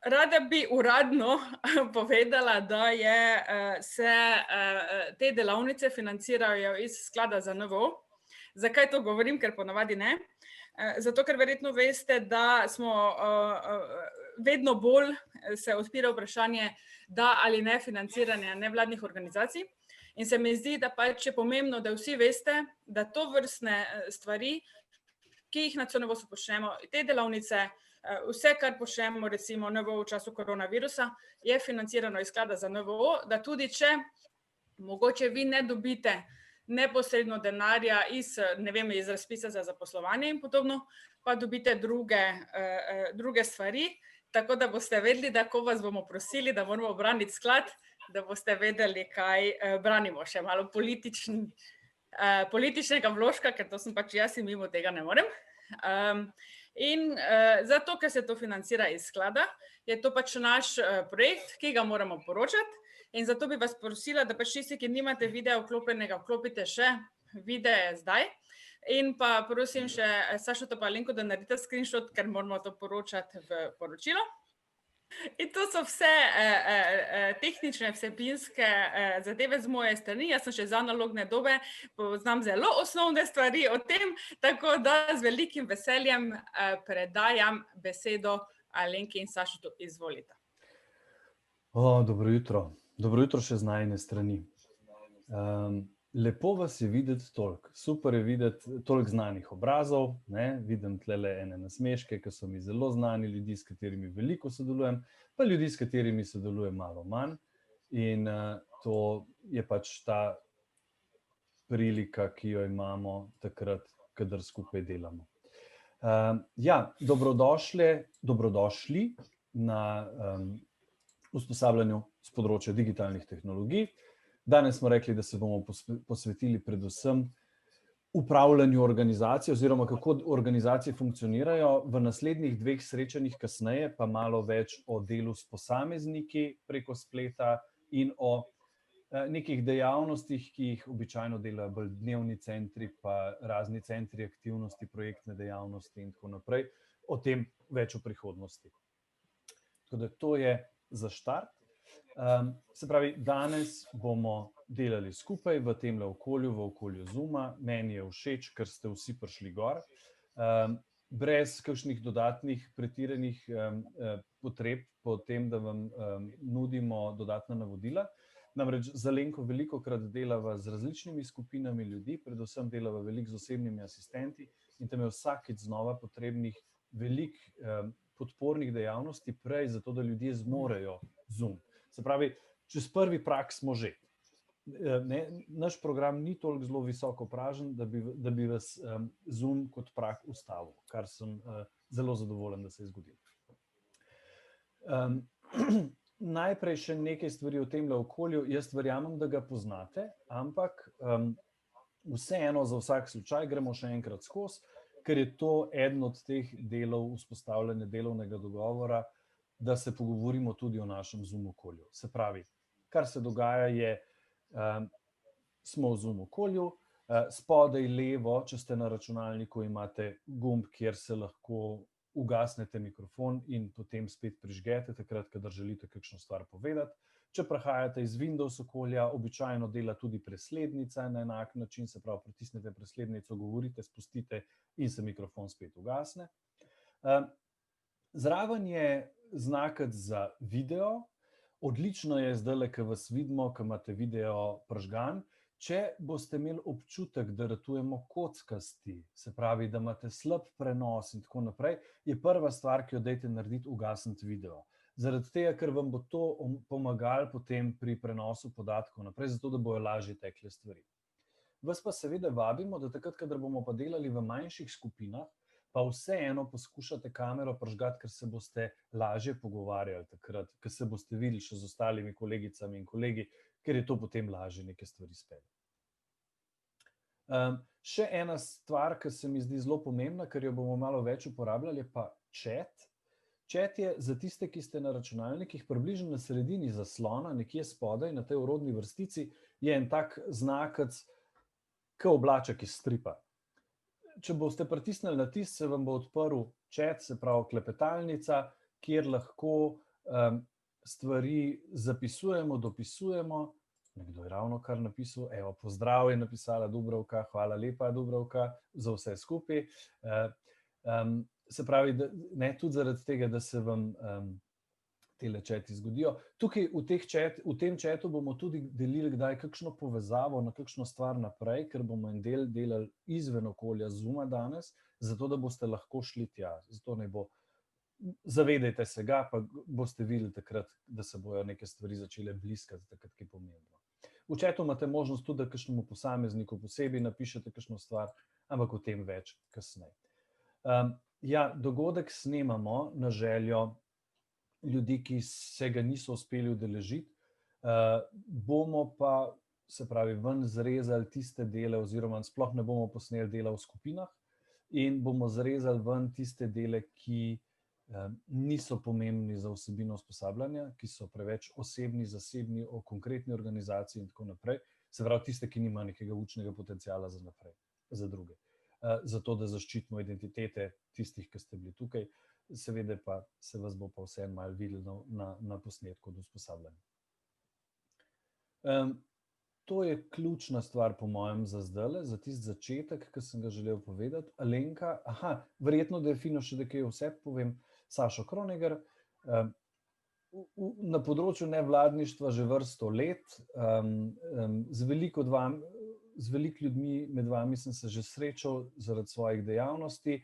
Rada bi uradno povedala, da se te delavnice financirajo iz sklada za NVO. Zakaj to govorim? Ker ponavadi ne. Zato, ker verjetno veste, da smo vedno bolj se odpira vprašanje, da ali ne financiranja nevladnih organizacij. In se mi zdi, da pač je pomembno, da vsi veste, da tovrstne stvari, ki jih na CNVOS počnemo, te delavnice, vse, kar počnemo, recimo NVO v času koronavirusa, je financirano iz sklada za NVO, da tudi če mogoče vi ne dobite neposredno denarja iz razpisa za zaposlovanje in podobno, pa dobite druge stvari, tako da boste vedeli, da ko vas bomo prosili, da moramo braniti sklad, da boste vedeli, kaj branimo. Še malo političnega vložka, ker to sem pač jaz in mimo tega ne morem. In zato, ker se to financira iz sklada, je to pač naš projekt, ki ga moramo poročati. In zato bi vas prosila, da pač tisti, ki nimate videa vklopljenega, vklopite še videe zdaj. In pa prosim še Sašo pa Alenko, da naredite screenshot, ker moramo to poročati v poročilo. In to so vse tehnične, vsebinske zadeve z moje strani. Jaz sem še z analogne dobe, poznam zelo osnovne stvari o tem, tako da z velikim veseljem predajam besedo Alenki in Sašotu. Izvolite. Dobro jutro. Dobro jutro še z najine strani. Lepo vas je videti toliko. Super je videti toliko znanih obrazov, ne? Vidim tlele ene nasmeške, ki so mi zelo znani, ljudi, s katerimi veliko sodelujem, pa ljudi, s katerimi sodelujem malo manj. In to je pač ta prilika, ki jo imamo takrat, kadar skupaj delamo. Dobrodošli na usposabljanju z področja digitalnih tehnologij. Danes smo rekli, da se bomo posvetili predvsem upravljanju organizacije oziroma kako organizacije funkcionirajo. V naslednjih 2 srečanjih kasneje pa malo več o delu s posamezniki preko spleta in o nekih dejavnostih, ki jih običajno delajo bolj dnevni centri, pa razni centri aktivnosti, projektne dejavnosti in tako naprej. O tem več v prihodnosti. Tako da to je za štart. Se pravi, danes bomo delali skupaj v temle okolju, v okolju Zooma. Meni je všeč, ker ste vsi prišli gor. Brez kakšnih dodatnih pretiranih potreb po tem, da vam nudimo dodatna navodila. Namreč z Alenko velikokrat delava z različnimi skupinami ljudi, predvsem delava veliko z osebnimi asistenti in tam je vsakič znova potrebnih veliko podpornih dejavnosti prej, zato da ljudje zmorejo Zoom. Se pravi, čez prvi prag smo že. Naš program ni toliko zelo visoko pražen, da bi vas Zoom kot prag ustavil, kar sem zelo zadovoljen, da se je zgodilo. Najprej še nekaj stvari o temle okolju. Jaz verjamem, da ga poznate, ampak vseeno za vsak slučaj gremo še enkrat skozi, ker je to eden od teh delov vzpostavljanja delovnega dogovora, da se pogovorimo tudi o našem Zoom okolju. Se pravi, kar se dogaja je, smo v Zoom okolju, spodaj levo, če ste na računalniku, imate gumb, kjer se lahko ugasnete mikrofon in potem spet prižgete, takrat, kadar želite kakšno stvar povedati. Če prehajate iz Windows okolja, običajno dela tudi preslednica na enak način, se pravi, pritisnete preslednico, govorite, spustite in se mikrofon spet ugasne. Zraven je znakec za video. Odlično je zdajle, ko vas vidimo, ko imate video prižgan. Če boste imeli občutek, da ratujemo kockasti, se pravi, da imate slab prenos in tako naprej, je prva stvar, ki jo dajte narediti, ugasniti video. Zaradi tega, ker vam bo to pomagalo potem pri prenosu podatkov naprej, zato da bojo lažje tekle stvari. Vas pa seveda vabimo, da takrat, kadar bomo pa delali v manjših skupinah, pa vseeno poskušate kamero prižgati, ker se boste lažje pogovarjali takrat, ker se boste videli še z ostalimi kolegicami in kolegi, ker je to potem lažje neke stvari speljati. Še ena stvar, ki se mi zdi zelo pomembna, ker jo bomo malo več uporabljali, je pa chat. Chat je za tiste, ki ste na računalnikih, približno na sredini zaslona, nekje spodaj, na tej orodni vrstici, je en tak znakec, kot oblaček iz stripa. Če boste pritisnili na tisti, se vam bo odprl chat, se pravi klepetalnica, kjer lahko stvari zapisujemo, dopisujemo. Nekdo je ravno kar napisal, evo, pozdrav je napisala Dubravka, hvala lepa Dubravka za vse skupaj. Se pravi, da, ne, tudi zaradi tega, da se vam tele četi zgodijo. Tukaj v tem četu bomo tudi delili kdaj kakšno povezavo na kakšno stvar naprej, ker bomo en del delali izven okolja Zooma danes, zato da boste lahko šli tja. Zato naj bo, zavedajte se ga, pa boste videli takrat, da se bojo neke stvari začele bliskati, takrat, ki je pomembno. V četu imate možnost tudi, da kakšnemu posamezniku posebej napišete kakšno stvar, ampak o tem več kasneje. Ja, dogodek snemamo na željo ljudi, ki se ga niso uspeli udeležiti. Bomo pa, se pravi, ven zrezali tiste dele, oziroma sploh ne bomo posneli dela v skupinah in bomo zrezali ven tiste dele, ki niso pomembni za vsebino usposabljanja, ki so preveč osebni, zasebni, o konkretni organizaciji in tako naprej. Se pravi, tiste, ki nima nekega učnega potenciala za naprej, za druge. Zato, da zaščitimo identitete tistih, ki ste bili tukaj. Seveda pa se vas bo pa vseeno malo videlo na posnetku od usposabljanja. To je ključna stvar po mojem za zdajle, za tisti začetek, ki sem ga želel povedati. Alenka, verjetno, da je fino še, da kaj vse povem. Sašo Kronegar, na področju nevladništva že vrsto let, z veliko ljudmi med vami sem se že srečal zaradi svojih dejavnosti.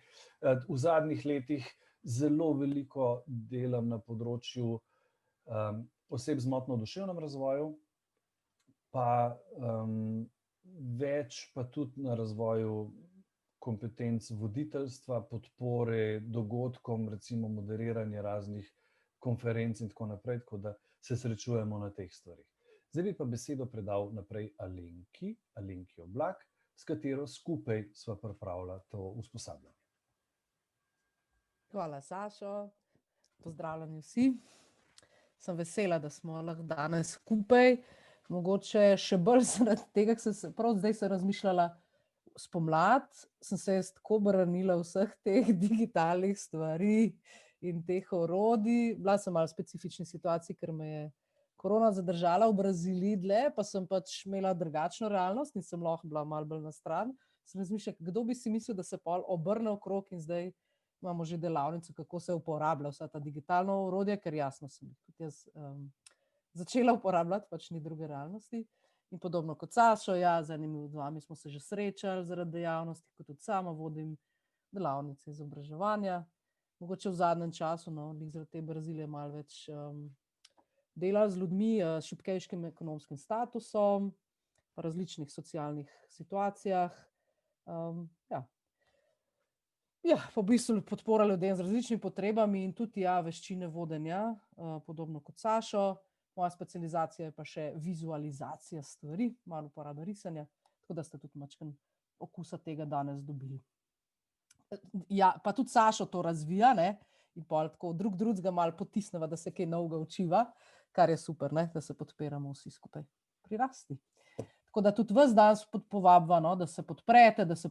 V zadnjih letih zelo veliko delam na področju oseb z motnjo v duševnem razvoju, pa več pa tudi na razvoju kompetenc voditeljstva, podpore dogodkom, recimo moderiranje raznih konferenc in tako naprej, tako da se srečujemo na teh stvarih. Zdaj bi pa besedo predal naprej Alenki Oblak, s katero skupaj sva pripravila to usposabljanje. Hvala, Sašo. Pozdravljeni vsi. Sem vesela, da smo lahko danes skupaj. Mogoče še bolj zaradi tega, ker sem prav zdaj se razmišljala, spomlad sem se jaz tako branila vseh teh digitalnih stvari in teh orodij. Bila sem malo v specifični situaciji, ker me je korona zadržala v Braziliji dlje, pa sem pač imela drugačno realnost in sem lahko bila malo bolj na stran. Sem razmišljala, kdo bi si mislil, da se pol obrne okrog in zdaj imamo že delavnico, kako se uporablja vsa ta digitalna orodja, ker jasno sem tudi jaz začela uporabljati, pač ni druge realnosti. In podobno kot Sašo, ja, z enimi od vami smo se že srečali zaradi dejavnosti, kot tudi sama vodim delavnice izobraževanja. Mogoče v zadnjem času, zaradi te Brazilije malo več delali z ljudmi s šibkejšim ekonomskim statusom, pa različnih socialnih situacijah. Ja, pa v bistvu podpora ljudem z različnimi potrebami in tudi veščine vodenja, podobno kot Sašo. Moja specializacija je pa še vizualizacija stvari, malo uporaba risanja, tako da ste tudi mačken okusa tega danes dobili. Ja, pa tudi Sašo to razvija, ne? In pol tako drugega malo potisneva, da se kaj novega učiva, kar je super, ne? Da se podpiramo vsi skupaj pri rasti. Tako da tudi vas danes povabva, da se podprete, da se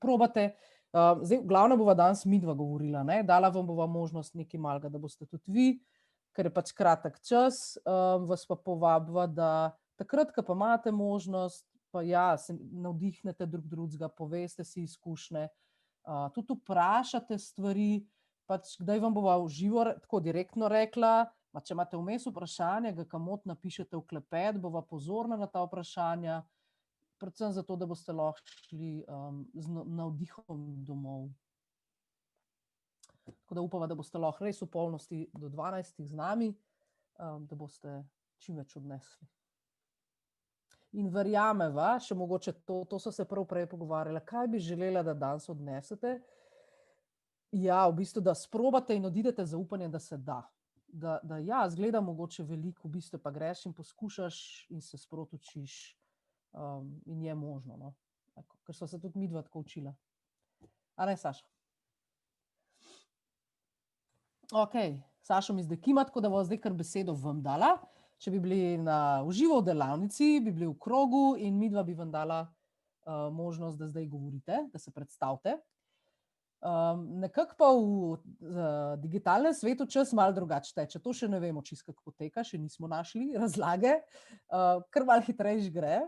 probate. Zdaj, v glavnem bova danes midva govorila, ne? Dala vam bova možnost nekaj malega, da boste tudi vi, ker je pač kratek čas, vas pa povabva, da takrat, ko pa imate možnost, pa se navdihnete drugega, poveste si izkušnje, tudi vprašate stvari, pač kdaj vam bova v živo tako direktno rekla, če imate vmes vprašanje, ga kamot napišete v klepet, bova pozorna na ta vprašanja, predvsem zato, da boste lahko šli z navdihom domov. Tako da upava, da boste lahko res v polnosti do 12 z nami, da boste čim več odnesli. In verjameva, še mogoče to so se prav prej pogovarjala, kaj bi želela, da danes odnesete? Ja, v bistvu, da sprobate in odidete zaupanje, da se da. Da zgleda mogoče veliko, v bistvu pa greš in poskušaš in se sproti učiš in je možno, no. Ker so se tudi midva tako učila. A ne, Saša? Ok, Sašo mi zdaj kima, tako da bom zdaj kar besedo vam dala. Če bi bili v živo v delavnici, bi bili v krogu in midva bi vam dala možnost, da zdaj govorite, da se predstavite. Nekako pa v digitalnem svetu čas malo drugače teče. To še ne vemo, čisto kako poteka, še nismo našli razlage, kar malo hitrejš gre.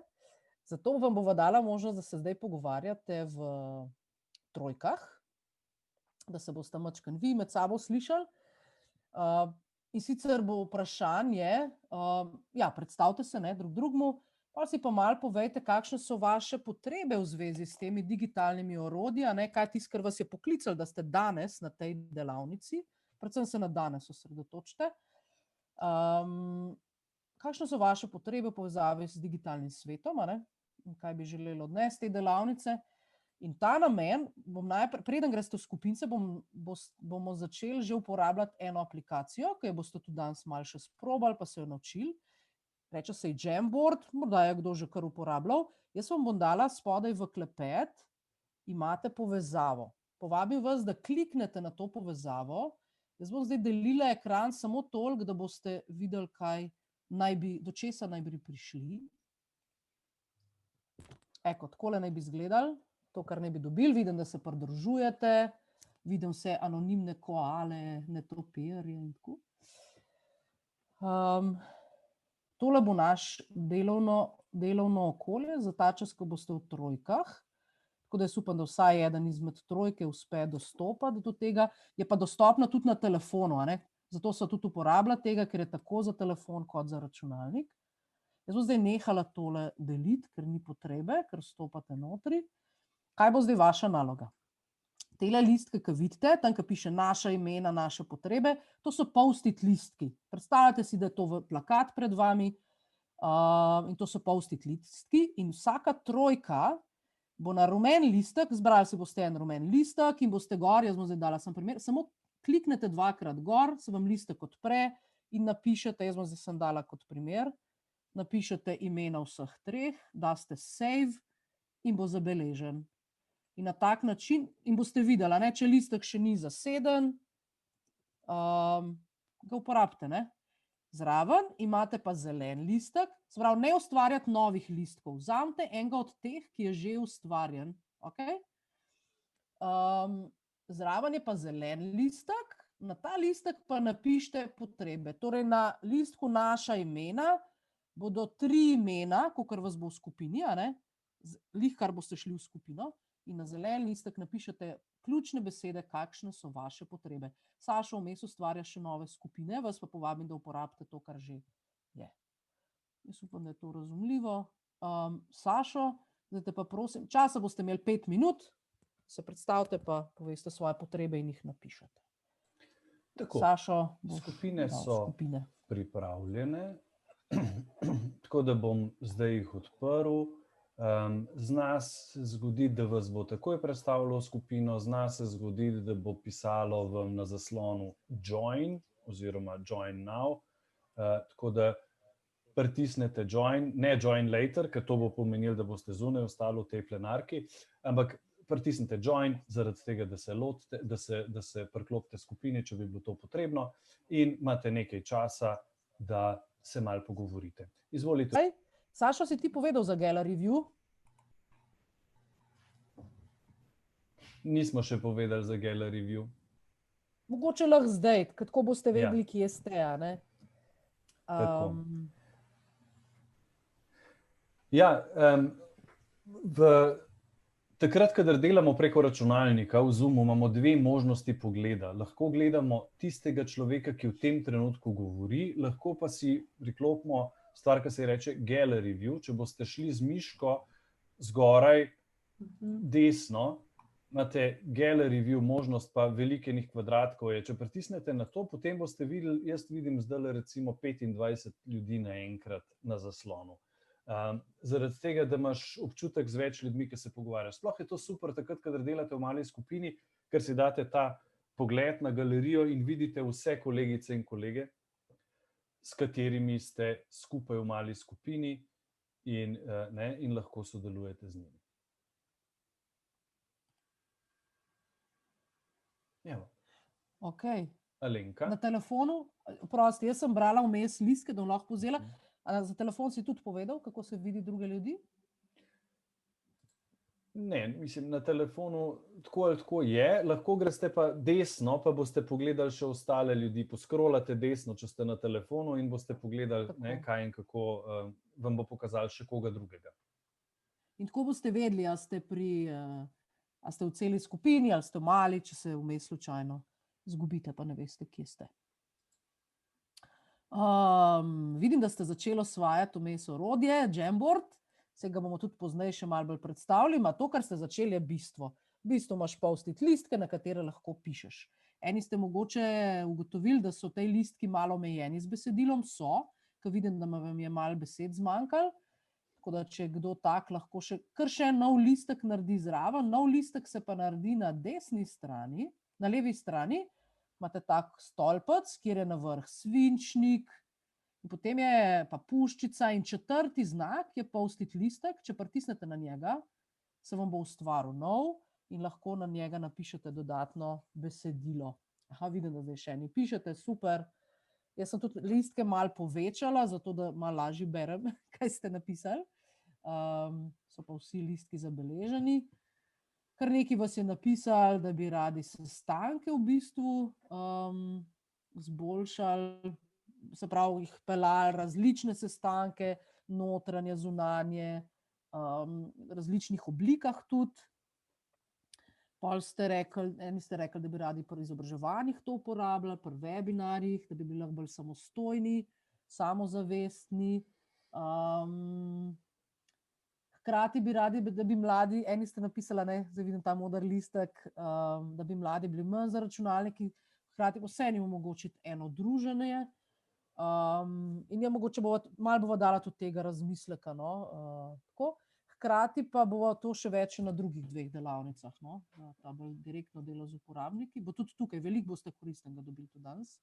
Zato vam bova dala možnost, da se zdaj pogovarjate v trojkah, da se boste mačkeno vi med sabo slišali. In sicer bo vprašanje, predstavite se drug drugemu, pa si pa malo povejte, kakšne so vaše potrebe v zvezi s temi digitalnimi orodji, kaj tisto, kar vas je poklicalo, da ste danes na tej delavnici, predvsem se na danes osredotočite. Kakšne so vaše potrebe v povezavi s digitalnim svetom, in kaj bi želeli odnesti te delavnice? In ta namen, preden greste v skupince, bomo začeli že uporabljati eno aplikacijo, ki jo boste tudi danes malo še sprobali, pa se jo naučili. Reče se ji Jamboard, morda je kdo že kar uporabljal. Jaz vam bom dala spodaj v klepet, imate povezavo. Povabim vas, da kliknete na to povezavo. Jaz bom zdaj delila ekran samo toliko, da boste videli, do česa naj bi prišli. Takole naj bi izgledali. To, kar ne bi dobili, vidim, da se pridružujete, vidim vse anonimne koale, netopirje in tako. Tole bo naš delovno okolje za ta čas, ko boste v trojkah. Tako da jaz upam, da vsaj eden izmed trojke uspe dostopati do tega. Je pa dostopno tudi na telefonu, zato se tudi uporablja tega, ker je tako za telefon kot za računalnik. Jaz bom zdaj nehala tole deliti, ker ni potrebe, ker stopate notri. Kaj bo zdaj vaša naloga? Tele listke, ki vidite, tam, ki piše naša imena, naše potrebe, to so post-it listki. Predstavljate si, da je to plakat pred vami in to so post-it listki in vsaka trojka bo na rumen listek, zbrali si boste en rumen listek in boste gor, jaz bom zdaj dala sam primer, samo kliknete dvakrat gor, se vam listek odpre in napišete, jaz bom zdaj sem dala kot primer, napišete imena vseh treh, daste save in bo zabeležen. In na tak način, in boste videli, če listek še ni zaseden, ga uporabite. Zraven imate pa zelen listek, se pravi, ne ustvarjati novih listkov. Vzamite enega od teh, ki je že ustvarjen. Zraven je pa zelen listek, na ta listek pa napišite potrebe. Torej na listku naša imena bodo 3 imena, kakor vas bo v skupini, lih kar boste šli v skupino, in na zelen listek napišete ključne besede, kakšne so vaše potrebe. Sašo vmes ustvarja še nove skupine, vas pa povabim, da uporabite to, kar že je. Jaz upam, da je to razumljivo. Sašo, zdaj te pa prosim, časa boste imeli 5 minut, se predstavite pa poveste svoje potrebe in jih napišete. Tako, Sašo, skupine so pripravljene, tako da bom zdaj jih odprl. Zna se zgoditi, da vas bo takoj predstavilo skupino, zna se zgoditi, da bo pisalo vam na zaslonu join oziroma join now, tako da pritisnete join, ne join later, ker to bo pomenilo, da boste zunaj ostali v tej plenarki, ampak pritisnete join zaradi tega, da se lotite, da se priklopite skupini, če bi bilo to potrebno in imate nekaj časa, da se malo pogovorite. Izvolite. Sašo, si ti povedal za Gallery View? Nismo še povedali za Gallery View. Mogoče lahko zdaj, kako boste vedeli, kje ste, Tako. Takrat, kadar delamo preko računalnika v Zoomu, imamo 2 možnosti pogleda. Lahko gledamo tistega človeka, ki v tem trenutku govori, lahko pa si priklopimo stvar, ki se ji reče Gallery View. Če boste šli z miško zgoraj desno, imate Gallery View možnost, pa veliko enih kvadratkov je. Če pritisnete na to, potem boste videli, jaz vidim zdaj recimo 25 ljudi naenkrat na zaslonu. Zaradi tega, da imaš občutek z več ljudmi, ki se pogovarjajo. Sploh je to super takrat, kadar delate v mali skupini, ker si date ta pogled na galerijo in vidite vse kolegice in kolege, s katerimi ste skupaj v mali skupini in lahko sodelujete z njimi. Evo. Alenka. Na telefonu, prosti, jaz sem brala vmes listke, da bom lahko vzela. Za telefon si tudi povedal, kako se vidi druge ljudi? Ne, mislim, na telefonu tako ali tako je, lahko greste pa desno, pa boste pogledali še ostale ljudi. Poskrolate desno, če ste na telefonu in boste pogledali, ne, kaj in kako vam bo pokazali še koga drugega. In tako boste vedeli, a ste v celi skupini, ali ste mali, če se vmes slučajno zgubite, pa ne veste, kje ste. Vidim, da ste začeli osvajati vmes orodje, Jamboard. Se ga bomo tudi pozneje še malo bolj predstavili. To, kar ste začeli, je bistvo. V bistvu imaš post-it listke, na katere lahko pišeš. Eni ste mogoče ugotovili, da so tej listki malo omejeni z besedilom, ker vidim, da vam je malo besed zmanjkalo. Tako da, če kdo tak, lahko kar še nov listek naredi zraven. Nov listek se pa naredi na desni strani, na levi strani. Imate tak stolpec, kjer je na vrh svinčnik, in potem je pa puščica in 4. znak je post-it listek. Če pritisnete na njega, se vam bo ustvaril nov in lahko na njega napišete dodatno besedilo. Vidim, da zdaj še ni pišete, super. Jaz sem tudi listke malo povečala, zato da malo lažje berem, kaj ste napisali. So pa vsi listki zabeleženi. Kar nekaj vas je napisali, da bi radi sestanke v bistvu zboljšali, se pravi, jih peljali različne sestanke, notranje, zunanje, različnih oblikah tudi. Eni ste rekli, da bi radi pri izobraževanjih to uporabljali, pri webinarjih, da bi bili lahko bolj samostojni, samozavestni. Hkrati bi radi, da bi mladi, eni ste napisali, zdaj vidim ta moder listek, da bi mladi bili manj za računalniki, hkrati pa vseeno jim omogočiti eno druženje. In je mogoče malo bova dala tudi tega razmisleka. Hkrati pa bova to še več na drugih 2 delavnicah. Ta bolj direktno delo z uporabniki. Bo tudi tukaj, veliko boste koristnega dobili tudi danes.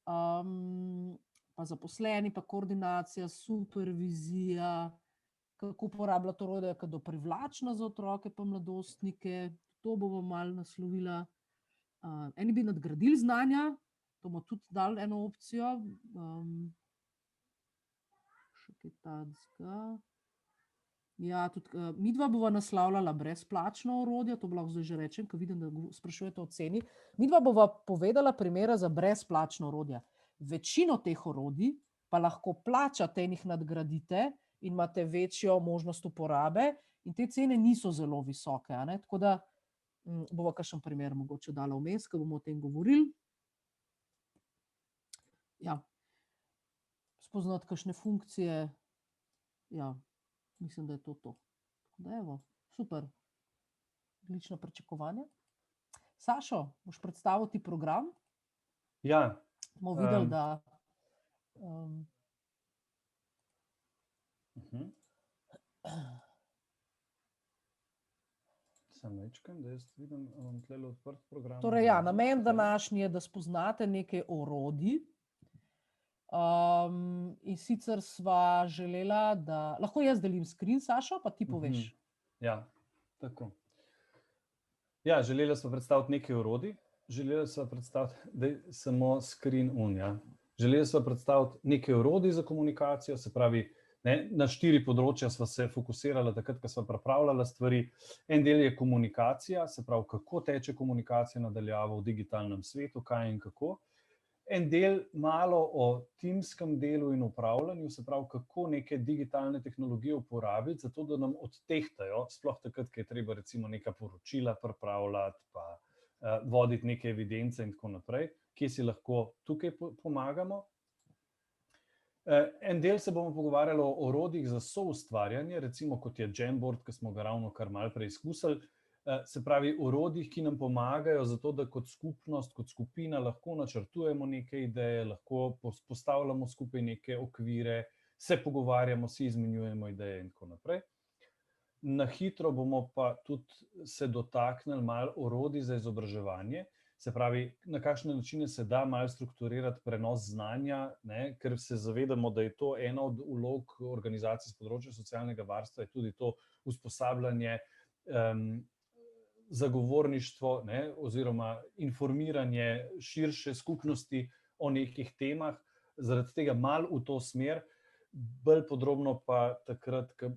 Pa zaposleni, pa koordinacija, supervizija, kako uporabljati orodja, kako privlačna za otroke pa mladostnike. To bova malo naslovila. Eni bi nadgradili znanja, to bomo tudi dali eno opcijo. Še kaj takega. Ja, tudi midva bova naslavljala brezplačna orodja, to lahko zdaj že rečem, ker vidim, da sprašujete o ceni. Midva bova povedala primera za brezplačna orodja. Večino teh orodij pa lahko plačate in jih nadgradite in imate večjo možnost uporabe in te cene niso zelo visoke. Tako da bova kakšen primer mogoče dala vmes, ko bomo o tem govorili. Ja, spoznati kakšne funkcije. Ja, mislim, da je to. Da evo, super. Odlično pričakovanje. Sašo, boš predstavil ti program? Ja. Bomo videli, da... Samo večkrat, da jaz vidim, imam tukaj odprt program. Torej, ja, namen današnji je, da spoznate nekaj orodij. In sicer sva želela, da... Lahko jaz delim screen, Sašo, pa ti poveš. Ja, tako. Ja, želela sva predstaviti nekaj orodij. Želela sva predstaviti, da samo screen on, ja. Želela sva predstaviti nekaj orodij za komunikacijo, se pravi, na 4 področja sva se fokusirala takrat, ko sva pripravljala stvari. En del je komunikacija, se pravi, kako teče komunikacija nadaljavo v digitalnem svetu, kaj in kako. En del malo o timskem delu in upravljanju, se pravi, kako neke digitalne tehnologije uporabiti, zato da nam odtehtajo, sploh takrat, ko je treba recimo neka poročila pripravljati, pa voditi neke evidence in tako naprej, kje si lahko tukaj pomagamo. En del se bomo pogovarjali o orodjih za soustvarjanje, recimo kot je Jamboard, ki smo ga ravno kar malo preizkusili. Se pravi, orodjih, ki nam pomagajo za to, da kot skupnost, kot skupina lahko načrtujemo neke ideje, lahko postavljamo skupaj neke okvire, se pogovarjamo, si izmenjujemo ideje in tako naprej. Na hitro bomo pa tudi se dotaknili malo orodij za izobraževanje. Se pravi, na kakšne načine se da malo strukturirati prenos znanja, ker se zavedamo, da je to ena od vlog organizacij z področja socialnega varstva, je tudi to usposabljanje, zagovorništvo, oziroma informiranje širše skupnosti o nekih temah, zaradi tega malo v to smer, bolj podrobno pa takrat, ko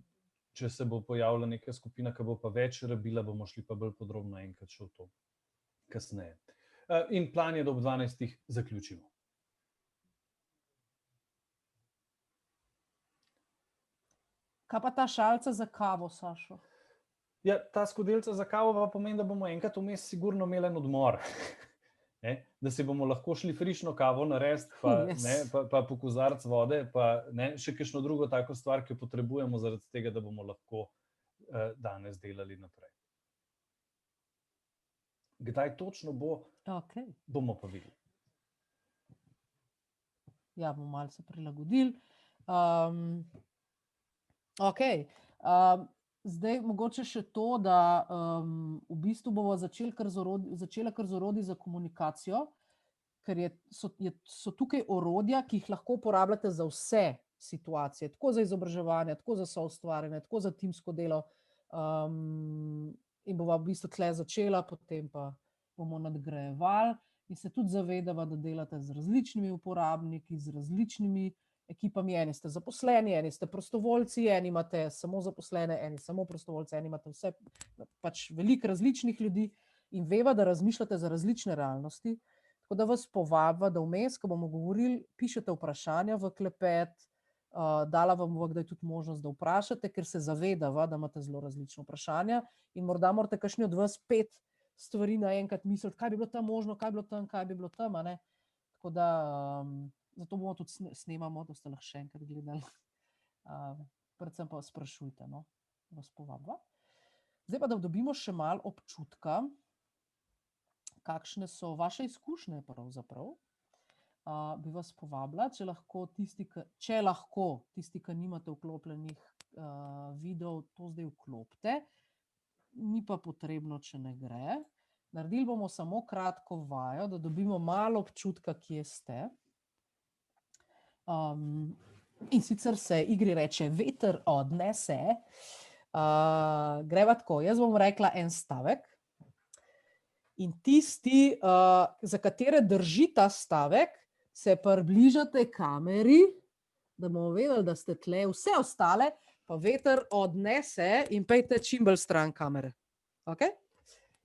če se bo pojavila neka skupina, ki bo pa več rabila, bomo šli pa bolj podrobno enkrat še v to kasneje. In plan je, da ob 12. zaključimo. Kaj pa ta šalica za kavo, Sašo? Ja, ta skodelica za kavo pa pomeni, da bomo enkrat vmes sigurno imeli en odmor. Da si bomo lahko šli frišno kavo narediti, pa po kozarec vode, pa še kakšno drugo tako stvar, ki jo potrebujemo zaradi tega, da bomo lahko danes delali naprej. Kdaj točno bo, bomo pa videli. Ja, bomo malo se prilagodili. Zdaj, mogoče še to, da v bistvu bomo začela kar z orodji za komunikacijo, ker so tukaj orodja, ki jih lahko uporabljate za vse situacije, tako za izobraževanje, tako za soustvarjanje, tako za timsko delo. In bova v bistvu tle začela, potem pa bomo nadgrajevali in se tudi zavedava, da delate z različnimi uporabniki, z različnimi ekipami, eni ste zaposleni, eni ste prostovoljci, eni imate samo zaposlene, eni samo prostovoljci, eni imate vse, pač veliko različnih ljudi in veva, da razmišljate za različne realnosti. Tako da vas povabiva, da vmes, ko bomo govorili, pišete vprašanja v klepet, dala vam bo kdaj tudi možnost, da vprašate, ker se zavedava, da imate zelo različne vprašanja in morda morate kakšni od vas 5 stvari naenkrat misliti, kaj bi bilo tam možno, kaj bi bilo tam, a ne? Tako da zato bomo tudi snemamo, da ste lahko še enkrat gledali. Predvsem pa sprašujte, no, vas povabiva. Zdaj pa, da dobimo še malo občutka, kakšne so vaše izkušnje pravzaprav. Bi vas povabila, če lahko tisti, ki nimate vklopljenih videov, to zdaj vklopite. Ni pa potrebno, če ne gre. Naredili bomo samo kratko vajo, da dobimo malo občutka, kje ste. In sicer se igri reče veter odnese. Greva tako, jaz bom rekla en stavek in tisti, za katere drži ta stavek, se približate kameri, da bomo vedeli, da ste tle, vse ostale, pa veter odnese in pejte čim bolj stran kamere. Okay?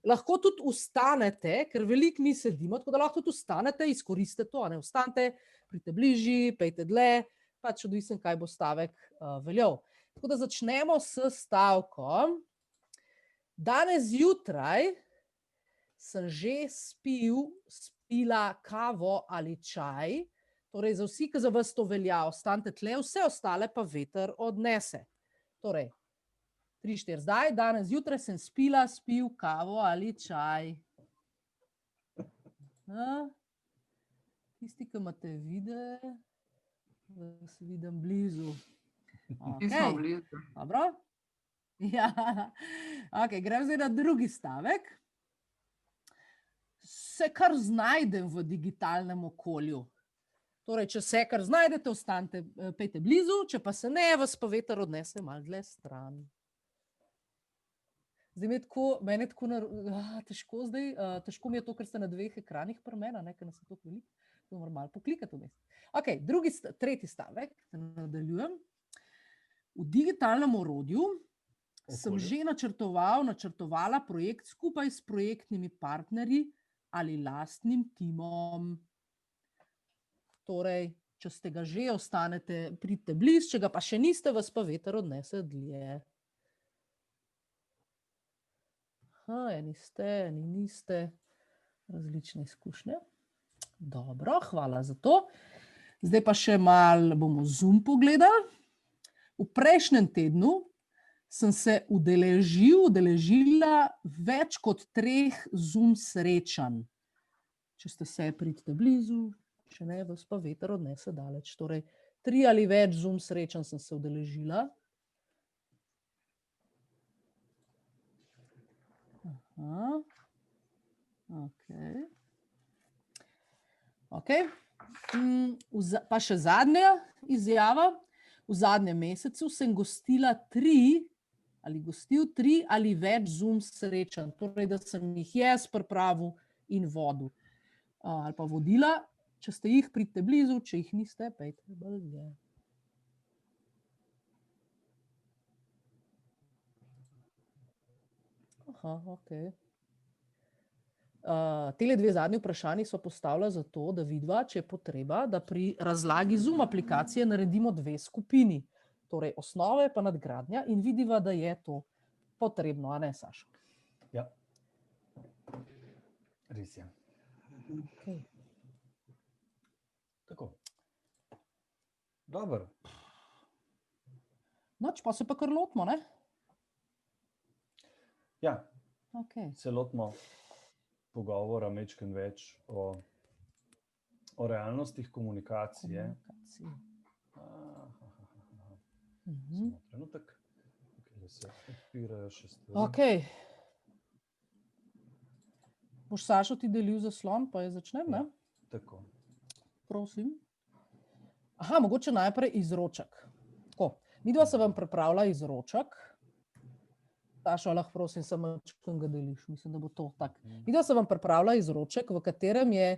Lahko tudi ustanete, ker veliko mi sedimo, tako da lahko tudi ustanete, izkoriste to, ne ustanete, pridite bližji, pejte dlje, pač odvisen, kaj bo stavek veljal. Tako da začnemo s stavkom. Danes zjutraj sem že spila kavo ali čaj, torej za vsi, ki za vas to velja, ostanete tle, vse ostale pa veter odnese. Torej, 3, 4, zdaj, danes zjutraj sem spil kavo ali čaj. Tisti, ki imate vide, da se vidim blizu. Nismo blizu. Dobro? Ja, grem zdaj na drugi stavek. Se kar znajdem v digitalnem okolju. Torej, če se kar znajdete, ostanite, pejte blizu, če pa se ne, vas pa veter odnese malo dlje stran. Zdaj meni je tako težko zdaj, težko mi je to, ker ste na 2 ekranih pri meni, ker nas je toliko veliko, to moram malo poklikati vmes. Tretji stavek, nadaljujem. V digitalnem orodju sem že načrtovala projekt skupaj s projektnimi partnerji ali lastnim timom. Torej, če ste ga že, ostanete, pridite blizu, če ga pa še niste, vas pa veter odnese dlje. Eni ste, eni niste, različne izkušnje. Dobro, hvala za to. Zdaj pa še malo bomo Zoom pogledali. V prejšnjem tednu sem se udeležila več kot 3 Zoom srečanj. Če ste se, pridite blizu, če ne, vas pa veter odnese daleč. Torej, 3 ali več Zoom srečanj sem se udeležila. Pa še zadnja izjava. V zadnjem mesecu sem gostil 3 ali več Zoom srečanj. Torej, da sem jih jaz pripravil in vodil. Ali pa vodila, če ste jih, pridite blizu, če jih niste, pejte bolj dlje. Aha, okej. Tele dve zadnji vprašanji so postavila zato, da vidva, če je potreba, da pri razlagi Zoom aplikacije naredimo dve skupini. Torej osnove pa nadgradnja in vidiva, da je to potrebno, a ne, Saša? Ja. Res je. Okay. Tako. Dobro. Noč, pa se pa kar lotimo, ne? Ja, Okay. se lotimo pogovora majčkeno več o realnostih komunikacije. Komunikacija. Samo trenutek, da se odpirajo še stvari. Okay. Boš Sašo ti delil zaslon, pa je začnem, ne? Tako. Prosim. Aha, mogoče najprej izroček. Tako, midva se vam pripravila izroček. Sašo, lahko prosim, samo čem ga deliš, mislim, da bo to tak. Midva se vam pripravila izroček, v katerem je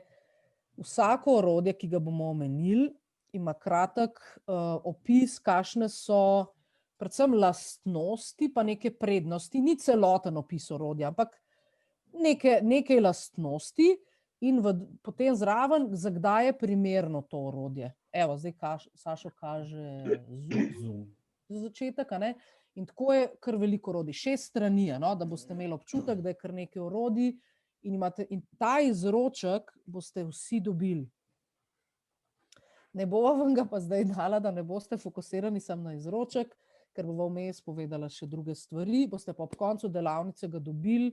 vsako orodje, ki ga bomo omenili, ima kratek opis, kakšne so predvsem lastnosti, pa neke prednosti, ni celoten opis orodja, ampak nekaj lastnosti in potem zraven, za kdaj je primerno to orodje. Evo, zdaj Sašo kaže Zoom za začetek, a ne? In tako je kar veliko orodij, 6 strani, no? Da boste imeli občutek, da je kar nekaj orodij in ta izroček boste vsi dobili. Ne bova vam ga pa zdaj dala, da ne boste fokusirani samo na izroček, ker bova vmes povedala še druge stvari, boste pa ob koncu delavnice ga dobili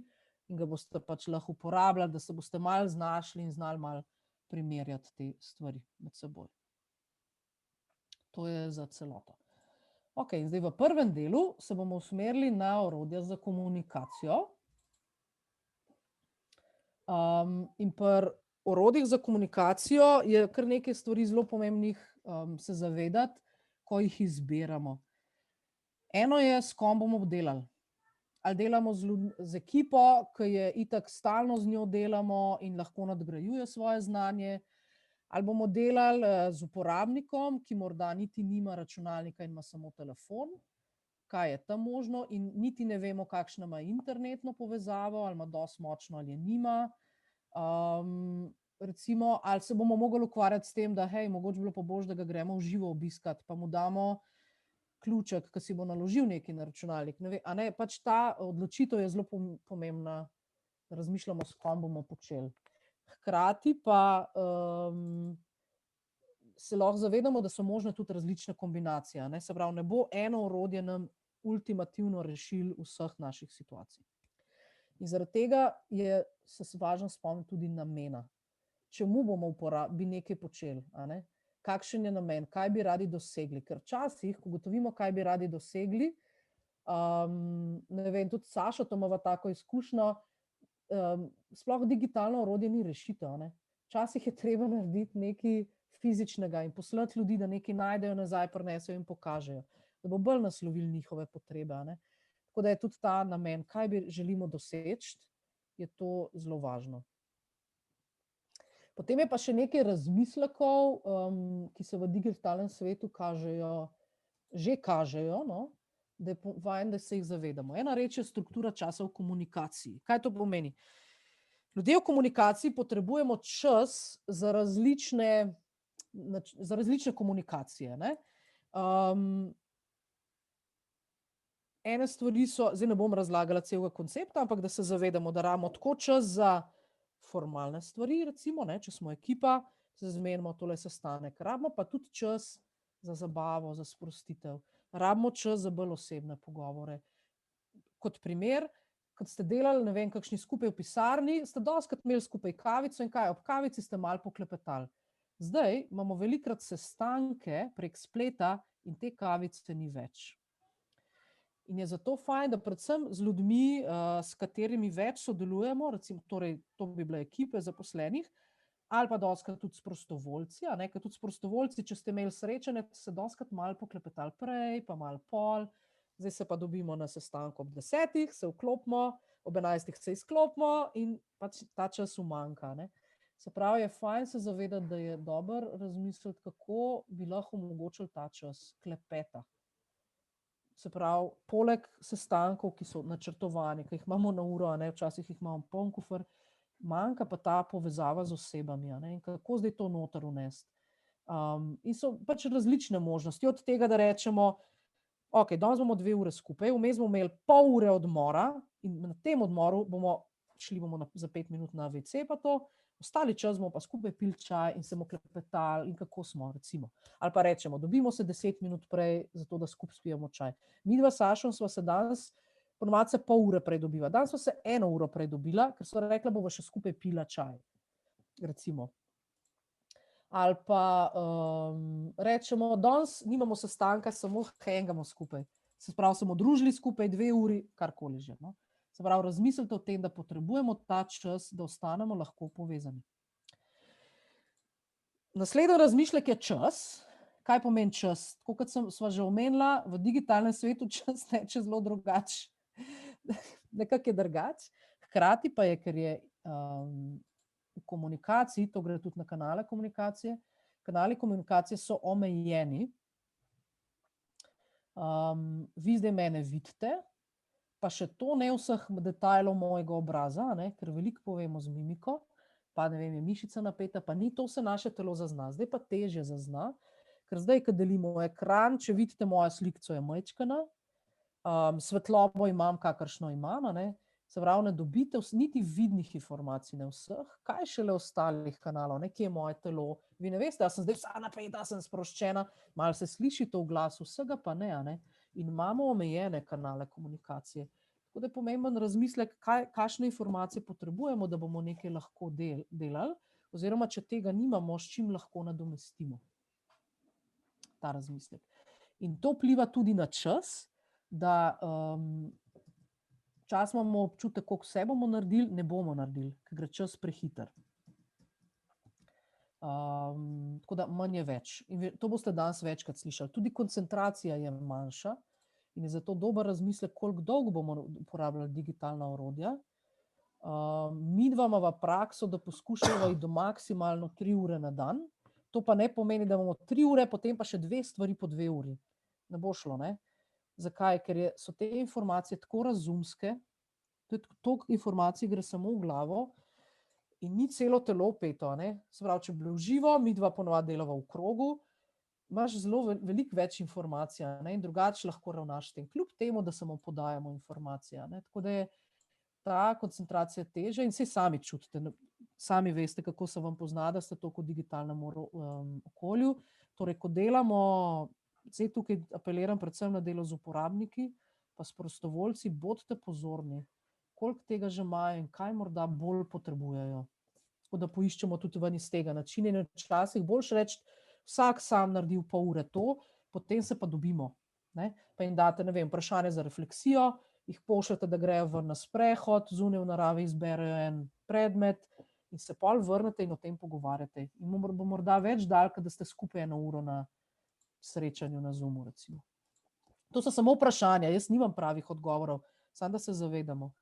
in ga boste pač lahko uporabljali, da se boste malo znašli in znali malo primerjati te stvari med seboj. To je za celoto. Ok, in zdaj v prvem delu se bomo usmerili na orodja za komunikacijo. In pri orodjih za komunikacijo je kar nekaj stvari zelo pomembnih se zavedati, ko jih izbiramo. Eno je, s kom bomo delali. Ali delamo z ekipo, ki je itak stalno z njo delamo in lahko nadgrajuje svoje znanje, ali bomo delali z uporabnikom, ki morda niti nima računalnika in ima samo telefon, kaj je tam možno in niti ne vemo, kakšno ima internetno povezavo, ali ima dosti močno ali je nima. Recimo, ali se bomo mogli ukvarjati s tem, da hej, mogoče bilo pa boljše, da ga gremo v živo obiskat, pa mu damo ključek, ki si bo naložil nekaj na računalnik. Ne ve, a ne, pač ta odločitev je zelo pomembna, da razmišljamo, s kom bomo počeli. Hkrati pa se lahko zavedamo, da so možne tudi različne kombinacije. Ne? Se pravi, ne bo eno orodje nam ultimativno rešilo vseh naših situacij. In zaradi tega je se važno spomniti tudi namena. Čemu bomo bi nekaj počeli, a ne? Kakšen je namen, kaj bi radi dosegli. Ker včasih, ko gotovimo, kaj bi radi dosegli, ne vem, tudi Saša to imava tako izkušnjo, sploh digitalno orodje ni rešitev. Ne? Včasih je treba narediti nekaj fizičnega in poslati ljudi, da nekaj najdejo nazaj, prinesejo in pokažejo, da bo bolj naslovili njihove potrebe. Ne? Tako da je tudi ta namen, kaj bi želimo doseči, je to zelo važno. Potem je pa še nekaj razmislekov, ki se v digitalnem svetu že kažejo, no? Da je važno, da se jih zavedamo. Ena reč je struktura časa v komunikaciji. Kaj to pomeni? Ljudje v komunikaciji potrebujemo čas za različne komunikacije. Ne? Ene stvari so, zdaj ne bom razlagala celega koncepta, ampak da se zavedamo, da rabimo tako čas za formalne stvari, recimo, ne, če smo ekipa, se zmenimo tole sestanek. Rabimo pa tudi čas za zabavo, za sprostitev. Rabimo čas za bolj osebne pogovore. Kot primer, kad ste delali, ne vem, kakšni skupaj v pisarni, ste dostikrat imeli skupaj kavico in kaj, ob kavici ste malo poklepetali. Zdaj imamo velikokrat sestanke prek spleta in te kavice ni več. In je zato fajn, da predvsem z ljudmi, s katerimi več sodelujemo, recimo, torej, to bi bile ekipe zaposlenih, ali pa dostikrat tudi s prostovoljci, a ne, ker tudi s prostovoljci, če ste imeli srečanje, se dostikrat malo poklepetali prej, pa malo pol, zdaj se pa dobimo na sestanku ob 10, se vklopimo, ob 11 se izklopimo in pač ta čas umanjka, ne. Se pravi, je fajn se zavedati, da je dobro razmisliti, kako bi lahko omogočili ta čas klepeta. se pravi, poleg sestankov, ki so načrtovani, ki jih imamo na uro, včasih jih imamo poln kufer, manjka pa ta povezava z osebami, in kako zdaj to noter vnesti. In so pač različne možnosti, od tega, da rečemo, ok, danes bomo 2 ure skupaj, vmes bomo imeli pol ure odmora in na tem odmoru šli bomo za 5 minut na WC pa to, ostali čas bomo pa skupaj pili čaj in se bomo klepetali in kako smo, recimo. Ali pa rečemo, dobimo se 10 minut prej, zato da skupaj spijemo čaj. Midva s Sašom sva se danes, ponovadi se pol ure prej dobiva. Danes sva se 1 uro prej dobila, ker sva rekla, bova še skupaj pila čaj, recimo. Ali pa rečemo, danes nimamo sestanka, samo hangamo skupaj. Se pravi, smo družili skupaj 2 uri, karkoli že. No? Se pravi, razmislite o tem, da potrebujemo ta čas, da ostanemo lahko povezani. Naslednji razmišljek je čas. Kaj pomeni čas? Tako kot sva že omenila, v digitalnem svetu čas teče zelo drugače. Nekako je drugače. Hkrati pa je, ker je v komunikaciji, to gre tudi na kanale komunikacije, kanali komunikacije so omejeni. Vi zdaj mene vidite, pa še to ne vseh detajlov mojega obraza, ker veliko povemo z mimiko, pa ne vem, je mišica napeta, pa ni to vse naše telo zazna. Zdaj pa težje zazna, ker zdaj, ko delimo ekran, če vidite mojo slikco je majčkana, svetlobo imam, kakršno imam, se pravi, ne dobite niti vidnih informacij, ne vseh, kaj šele ostalih kanalov, kje je moje telo. Vi ne veste, da sem zdaj vsa napeta, sem sproščena, malo se sliši to v glasu, vsega pa ne. In imamo omejene kanale komunikacije. Tako da je pomemben razmislek, kakšne informacije potrebujemo, da bomo nekaj lahko delali, oziroma če tega nimamo, s čim lahko nadomestimo ta razmislek. In to vpliva tudi na čas, da čas imamo občutek, koliko vse bomo naredili, ne bomo naredili, ker gre čas prehiter. Tako da manj je več. In to boste danes večkrat slišali. Tudi koncentracija je manjša in je zato dober razmislek, koliko dolgo bomo uporabljali digitalna orodja. Midva imava prakso, da poskušamo iti do maksimalno 3 ure na dan. To pa ne pomeni, da bomo 3 ure, potem pa še 2 stvari po 2 uri. Ne bo šlo, ne? Zakaj? Ker so te informacije tako razumske, toliko informacij gre samo v glavo in ni celo telo peto. Se pravi, če bi bilo v živo, midva ponovadi delava v krogu, imaš zelo veliko več informacij in drugače lahko ravnaš tem, kljub temu, da samo podajamo informacije. Tako da je ta koncentracija težja in saj sami čutite, sami veste, kako se vam pozna, da ste toliko v digitalnem okolju. Torej, ko delamo, zdaj tukaj apeliram predvsem na delo z uporabniki, pa s prostovoljci, bodite pozorni, koliko tega že imajo in kaj morda bolj potrebujejo. Tako da poiščemo tudi ven iz tega načina in včasih boljše reči, vsak sam naredi v pol ure to, potem se pa dobimo. Pa jim date, ne vem, vprašanje za refleksijo, jih pošljete, da grejo ven na sprehod, zunaj v naravi izberejo en predmet in se pol vrnete in o tem pogovarjate. In bo morda več dal, da ste skupaj 1 uro na srečanju na Zoomu, recimo. To so samo vprašanja, jaz nimam pravih odgovorov, samo da se zavedamo.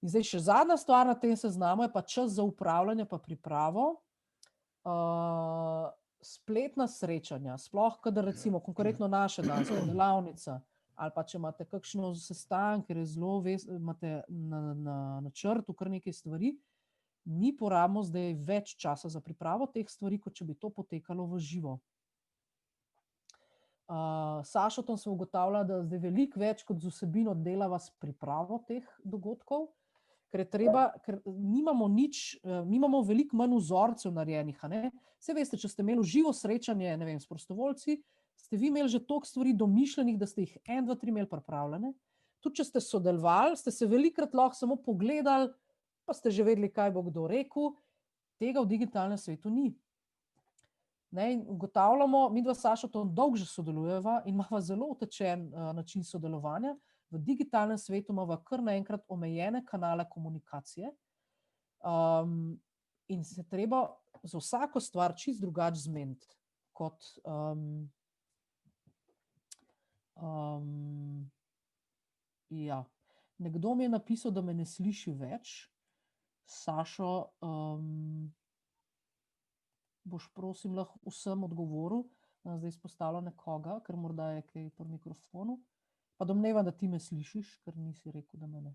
In zdaj še zadnja stvar na tem seznamu je pa čas za upravljanje pa pripravo. Spletna srečanja, sploh kadar recimo konkretno naša danska delavnica, ali pa če imate kakšno sestanek, ker je zelo imate na načrtu kar nekaj stvari, mi porabimo zdaj več časa za pripravo teh stvari, kot če bi to potekalo v živo. Sašotom sem ugotavljala, da zdaj veliko več kot z vsebino delava s pripravo teh dogodkov, ker nimamo nič, mi imamo veliko manj vzorcev narejenih. Saj veste, če ste imeli živo srečanje, ne vem, s prostovoljci, ste vi imeli že toliko stvari domišljenih, da ste jih 1, 2, 3 imeli pripravljene. Tudi če ste sodelovali, ste se velikokrat lahko samo pogledali, pa ste že vedeli, kaj bo kdo rekel. Tega v digitalnem svetu ni. Ugotavljamo, midva s Sašotom dolgo že sodelujeva in imava zelo utečen način sodelovanja. V digitalnem svetu imava kar naenkrat omejene kanale komunikacije in se treba za vsako stvar čisto drugače zmeniti kot ja. Nekdo mi je napisal, da me ne sliši več. Sašo, boš prosim lahko vsem odgovoril, zdaj izpostavlja nekoga, ker morda je kaj pri mikrofonu. Pa domnevam, da ti me slišiš, ker nisi rekel, da me ne.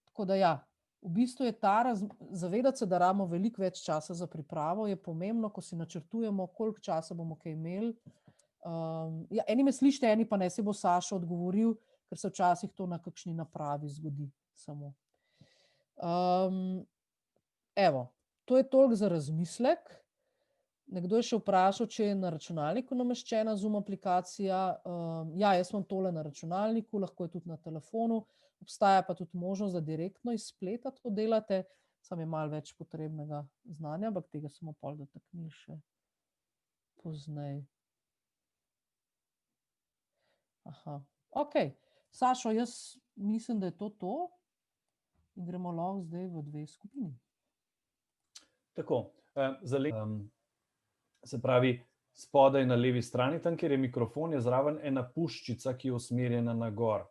Tako da ja, v bistvu je zavedati se, da rabimo veliko več časa za pripravo, je pomembno, ko si načrtujemo, koliko časa bomo kaj imeli. Ja, eni me slišite, eni pa ne, se bo Sašo odgovoril, ker se včasih to na kakšni napravi zgodi samo. Evo, to je toliko za razmislek. Nekdo je še vprašal, če je na računalniku nameščena Zoom aplikacija. Ja, jaz imam tole na računalniku, lahko je tudi na telefonu. Obstaja pa tudi možnost, da direktno iz spleta to delate. Sam je malo več potrebnega znanja, ampak tega smo pol dotaknili še pozneje. Aha, ok. Sašo, jaz mislim, da je to. In gremo lahko zdaj v dve skupini. Tako, se pravi, spodaj na levi strani, tam, kjer je mikrofon, je zraven ena puščica, ki je usmerjena na gor.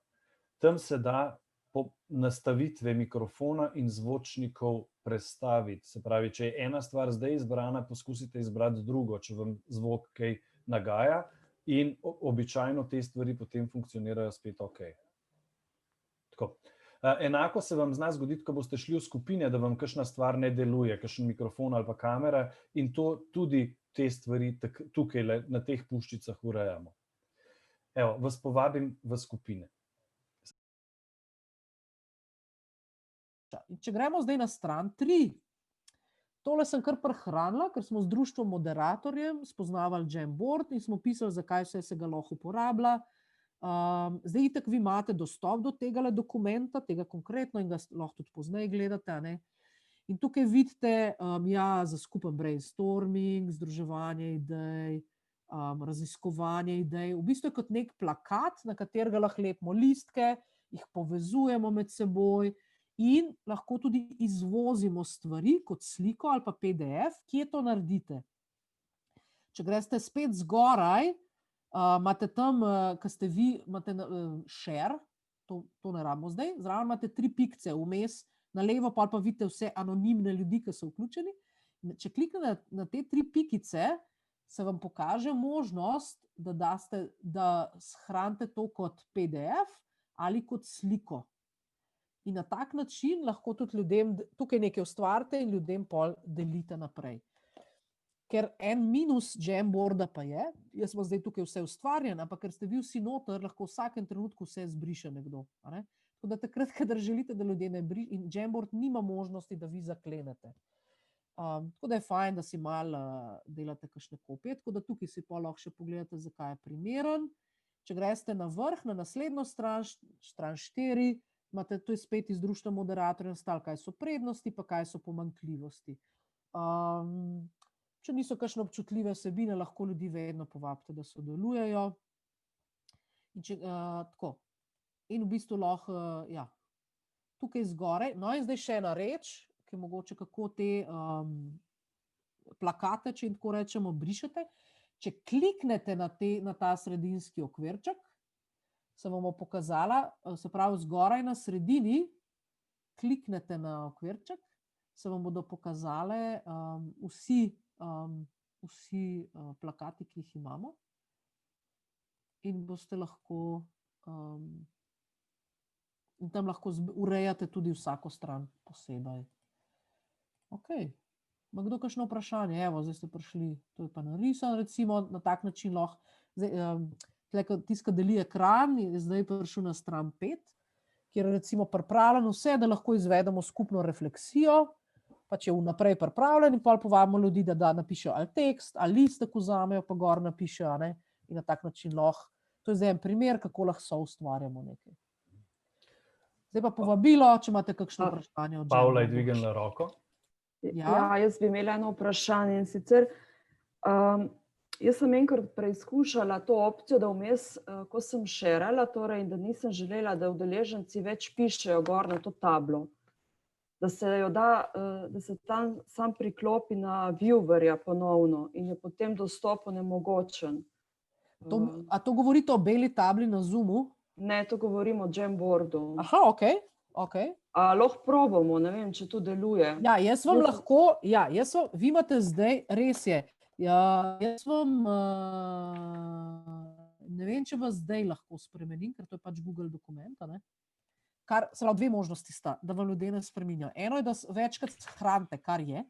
Tam se da po nastavitve mikrofona in zvočnikov prestaviti. Se pravi, če je ena stvar zdaj izbrana, poskusite izbrati drugo, če vam zvok kaj nagaja, in običajno te stvari potem funkcionirajo spet ok. Tako. Enako se vam zna zgoditi, ko boste šli v skupine, da vam kakšna stvar ne deluje, kakšen mikrofon ali pa kamera, in to tudi te stvari tukaj na teh puščicah urejamo. Evo, vas povabim v skupine. Če gremo zdaj na stran 3, tole sem kar prehranila, ker smo z društvom moderatorjem spoznavali Jamboard in smo pisali, zakaj vse se ga lahko uporablja. Zdaj itak vi imate dostop do tega dokumenta, tega konkretno, in ga lahko tudi pozneje gledate, ne? In tukaj vidite, za skupen brainstorming, združevanje idej, raziskovanje idej. V bistvu je kot nek plakat, na katerega lahko lepimo listke, jih povezujemo med seboj in lahko tudi izvozimo stvari kot sliko ali pa PDF, kje to naredite. Če greste spet zgoraj, imate tam, ko ste vi, imate share, to ne rabimo zdaj, zraven imate 3 pikce vmes, na levo pa vidite vse anonimne ljudi, ki so vključeni. Če kliknete na te 3 pikice, se vam pokaže možnost, da shranite to kot PDF ali kot sliko. In na tak način lahko tudi ljudem, tukaj nekaj ustvarite in ljudem pol delite naprej. Ker en minus Jamboarda pa je, jaz sem zdaj tukaj vse ustvarjen, ampak ker ste vi vsi noter, lahko v vsakem trenutku vse zbriše nekdo. Tako da takrat, kadar želite, da ljudje ne briše, in Jamboard nima možnosti, da vi zaklenete. Tako da je fajn, da si malo delate kakšne kopije, tako da tukaj si pa lahko še pogledate, zakaj je primeren. Če greste na vrh, na naslednjo stran 4, imate to spet iz društva moderatorjev nastalo, kaj so prednosti, pa kaj so pomanjkljivosti. Če niso kakšne občutljive vsebine, lahko ljudi vedno povabite, da sodelujejo. In v bistvu lahko, tukaj zgoraj, no in zdaj še ena reč, ki je mogoče kako te plakate, če jim tako rečemo, brišete. Če kliknete na ta sredinski okvirček, sem vam pokazala, se pravi zgoraj na sredini, kliknete na okvirček, se vam bodo pokazale vsi plakati, ki jih imamo, in boste lahko in tam lahko urejate tudi vsako stran posebej. Ok, ima kdo kakšno vprašanje? Evo, zdaj ste prišli, to je pa narisano, recimo, na tak način lahko, tisti, ki deli ekran, je zdaj prišel na stran 5, kjer je recimo pripravljeno vse, da lahko izvedemo skupno refleksijo, pač je vnaprej pripravljen in potem povabimo ljudi, da napišejo ali tekst, ali listek vzamejo, pa gor napišejo, ne? In na tak način lahko, to je zdaj en primer, kako lahko soustvarjamo nekaj. Zdaj pa povabilo, če imate kakšno vprašanje. Pavla je dvignila roko. Ja, jaz bi imela eno vprašanje, in sicer jaz sem enkrat preizkušala to opcijo, da vmes, ko sem šerala, torej, in da nisem želela, da udeleženci več pišejo gor na to tablo, da se tam sam priklopi na viewerja ponovno in je potem dostop onemogočen. A to govorite o beli tabli na Zoomu? Ne, to govorim o Jamboardu. Aha, ok. Lahko probamo, ne vem, če to deluje. Ja, jaz vam lahko, vi imate zdaj, res je, jaz vam Ne vem, če vas zdaj lahko spremenim, ker to je pač Google dokument. Ne? Se pravi, dve možnosti sta, da vam ljudje ne spremenijo. Eno je, da večkrat shranite, kar je.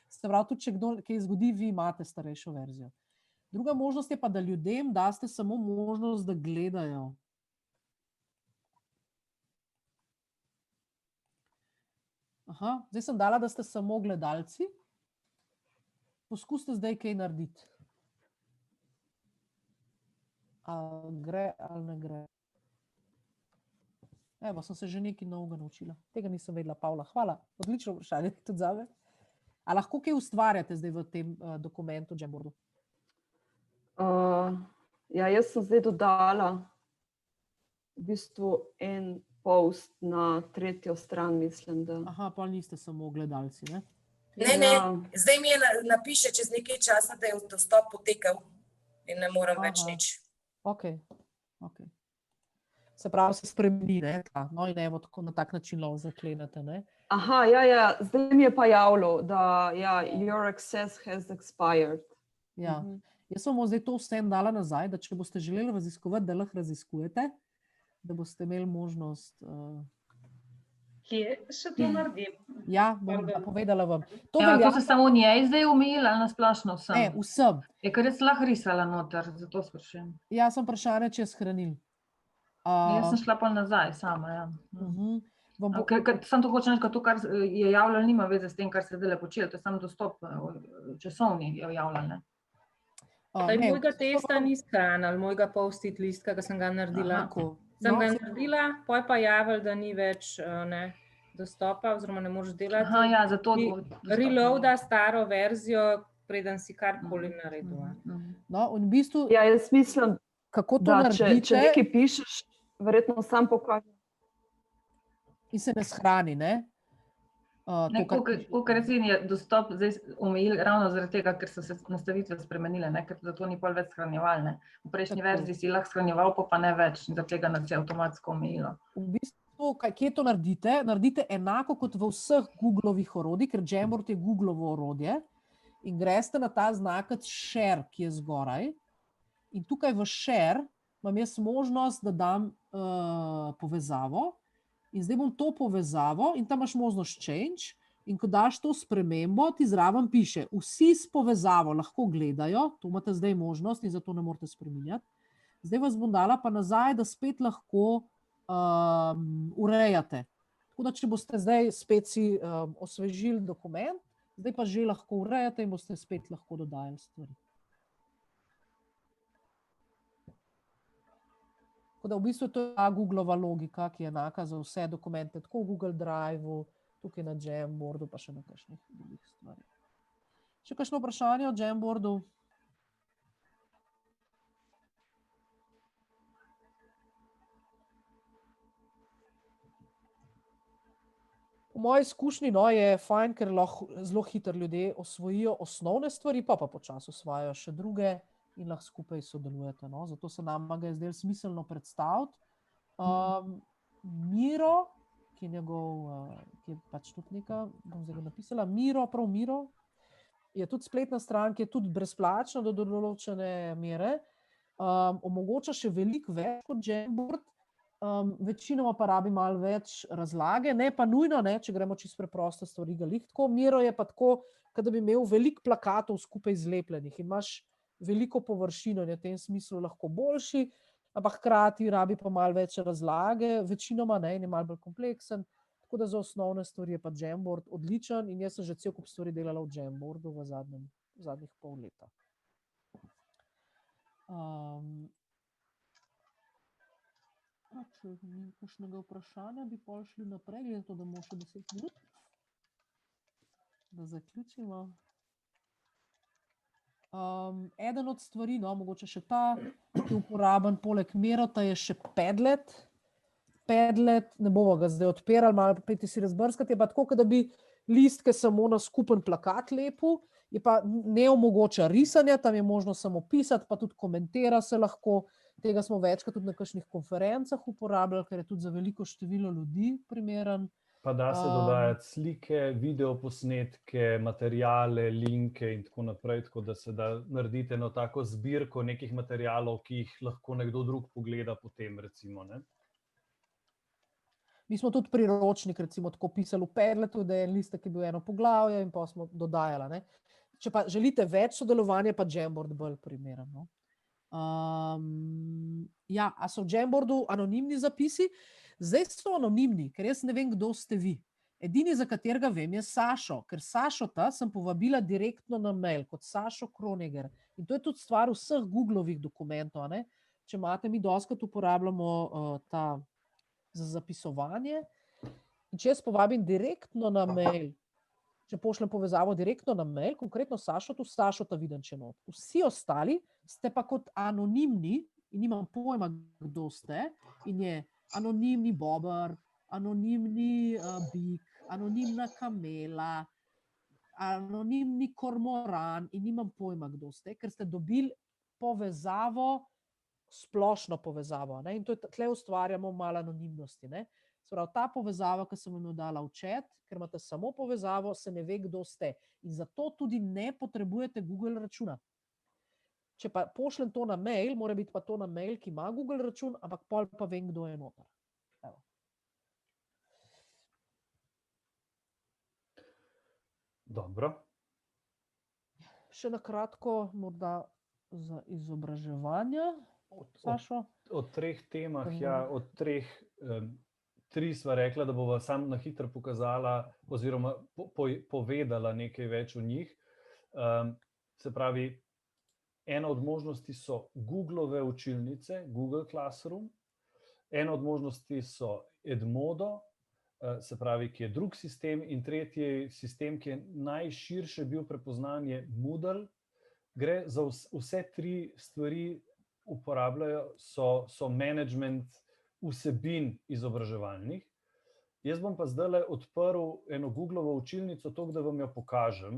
Se pravi, tudi če kdo kaj zgodi, vi imate starejšo verzijo. Druga možnost je pa, da ljudem daste samo možnost, da gledajo. Aha, zdaj sem dala, da ste samo gledalci. Poskusite zdaj kaj narediti. Ali gre ali ne gre. Evo, sem se že nekaj novega naučila. Tega nisem vedela, Pavla. Hvala. Odlično vprašanje tudi zame. A lahko kaj ustvarjate zdaj v tem dokumentu Jamboardu? Ja, jaz sem zdaj dodala v bistvu en post na tretjo stran, mislim, da. Aha, pa niste samo gledalci, ne? Ne, zdaj mi napiše čez nekaj časa, da je dostop potekal in ne moram več nič. Ok. Se pravi, se spremeni, ne? No in evo, tako na tak način lahko zaklenete, ne? Aha, ja, zdaj mi je pa javilo, da your access has expired. Ja, jaz vam bom zdaj to vsem dala nazaj, da če boste želeli raziskovati, da lahko raziskujete, da boste imeli možnost... Kje še to naredim? Ja, bom povedala vam. To se samo njej zdaj omejila ali na splošno vsem? Ne, vsem. Ker jaz lahko risala noter, zato sprašujem. Ja, sem vprašanje, če je shranil. Jaz sem šla pa nazaj sama, ja. Sam to hočem reči, to, kar je javljalo, nima veze s tem, kar se zdaj počelo, to je samo dostop časovni javljanje. Mojega testa ni shranil, mojega post-it listka, ki sem ga naredila. Sem ga naredila, poj pa javil, da ni več dostopa, oziroma ne moreš delati. Aha, ja, zato... Reloada staro verzijo, preden si karkoli naredil. No, in v bistvu... Ja, jaz mislim, kako to naredite... Če nekaj pišeš, verjetno sam pokaže. In se ne shrani, ne? Kolikor je dostop zdaj omejil ravno zaradi tega, ker so se nastavitve spremenile, ker zato ni pol več shranjeval. V prejšnji verziji si lahko shranjeval, pa ne več, in zaradi tega nas je avtomatsko omejilo. V bistvu, kje to naredite? Naredite enako kot v vseh Googlovih orodij, ker Jamboard je Googlovo orodje, in greste na ta znakec share, ki je zgoraj. In tukaj v share imam jaz možnost, da dam povezavo. In zdaj bom to povezavo in tam imaš možnost change in ko daš to spremembo, ti zraven piše, vsi s povezavo lahko gledajo, to imate zdaj možnost in zato ne morete spreminjati. Zdaj vas bom dala pa nazaj, da spet lahko urejate. Tako da, če boste zdaj spet si osvežili dokument, zdaj pa že lahko urejate in boste spet lahko dodajali stvari. Tako da v bistvu to je ta Googlova logika, ki je enaka za vse dokumente, tako v Google Driveu, tukaj na Jamboardu, pa še na kakšnih drugih stvarih. Še kakšno vprašanje o Jamboardu? V moji izkušnji je fajn, ker lahko zelo hitro ljudje osvojijo osnovne stvari, pa počasi osvajajo še druge, in lahko skupaj sodelujete. Zato se nam ga je zdaj smiselno predstaviti. Miro, ki je pač tudi neka, bom zdaj ga napisala, Miro, je tudi spletna stran, ki je tudi brezplačna do določene mere. Omogoča še veliko več kot Jamboard, večinoma pa rabi malo več razlage, ne pa nujno, če gremo čisto preprosto stvari galih. Tako Miro je pa tako, da bi imel veliko plakatov skupaj zlepljenih in imaš veliko površino in je v tem smislu lahko boljši, ampak hkrati rabi pa malo več razlage, večinoma ne, in je malo bolj kompleksen, tako da za osnovne stvari je pa Jamboard odličen in jaz sem že cel kup stvari delala v Jamboardu v zadnjih pol leta. Če ni kakšnega vprašanja, bi pol šli naprej, glede to, da imamo še 10 minut, da zaključimo. Eden od stvari, mogoče še ta, ki je uporaben poleg Merota, je še Padlet. Padlet, ne bomo ga zdaj odpirali, malo pejte si razbrskati, je pa tako, da bi listke samo na skupen plakat lepil, je pa ne omogoča risanja, tam je možno samo pisati, pa tudi komentira se lahko. Tega smo večkrat tudi na kakšnih konferencah uporabljali, ker je tudi za veliko število ljudi primeren. Pa da se dodajati slike, videoposnetke, materijale, linke in tako naprej, tako da se da narediti eno tako zbirko nekih materijalov, ki jih lahko nekdo drug pogleda potem, recimo, ne? Mi smo tudi priročnik, recimo, tako pisali v Padletu, da je en listek, ki je bil eno poglavje in pa smo dodajali, ne. Če pa želite več sodelovanja, pa Jamboard bolj primeren, no. Ja, a so v Jamboardu anonimni zapisi? Zdaj so anonimni, ker jaz ne vem, kdo ste vi. Edini, za katerega vem, je Sašo, ker Sašota sem povabila direktno na mail, kot Sašo Kroneger. In to je tudi stvar vseh Googlovih dokumentov, ne. Če imate, mi dostikrat uporabljamo ta za zapisovanje. In če jaz povabim direktno na mail, če pošljem povezavo direktno na mail, konkretno Sašotu, Sašota vidim, če not. Vsi ostali ste pa kot anonimni in nimam pojma, kdo ste, in je anonimni bober, anonimni bik, anonimna kamela, anonimni kormoran in nimam pojma, kdo ste, ker ste dobili povezavo, splošno povezavo, ne? In to tle ustvarjamo malo anonimnosti, ne? Sprav, ta povezava, ki sem vam jo dala v chat, ker imate samo povezavo, se ne ve, kdo ste. In zato tudi ne potrebujete Google računa. Če pa pošljem to na mail, mora biti pa to na mail, ki ima Google račun, ampak pol pa vem, kdo je noter. Evo. Dobro. Še na kratko, morda za izobraževanje, Sašo? Od treh temah, ja, od treh, tri sva rekla, da bova sam na hitro pokazala oziroma povedala nekaj več o njih. Se pravi, ena od možnosti so Googlove učilnice, Google Classroom, ena od možnosti so Edmodo, se pravi, ki je drug sistem, in tretji sistem, ki je najširše bil prepoznan, je Moodle. Gre za vse tri stvari, uporabljajo, so management vsebin izobraževalnih. Jaz bom pa zdajle odprl eno Googlovo učilnico, toliko, da vam jo pokažem,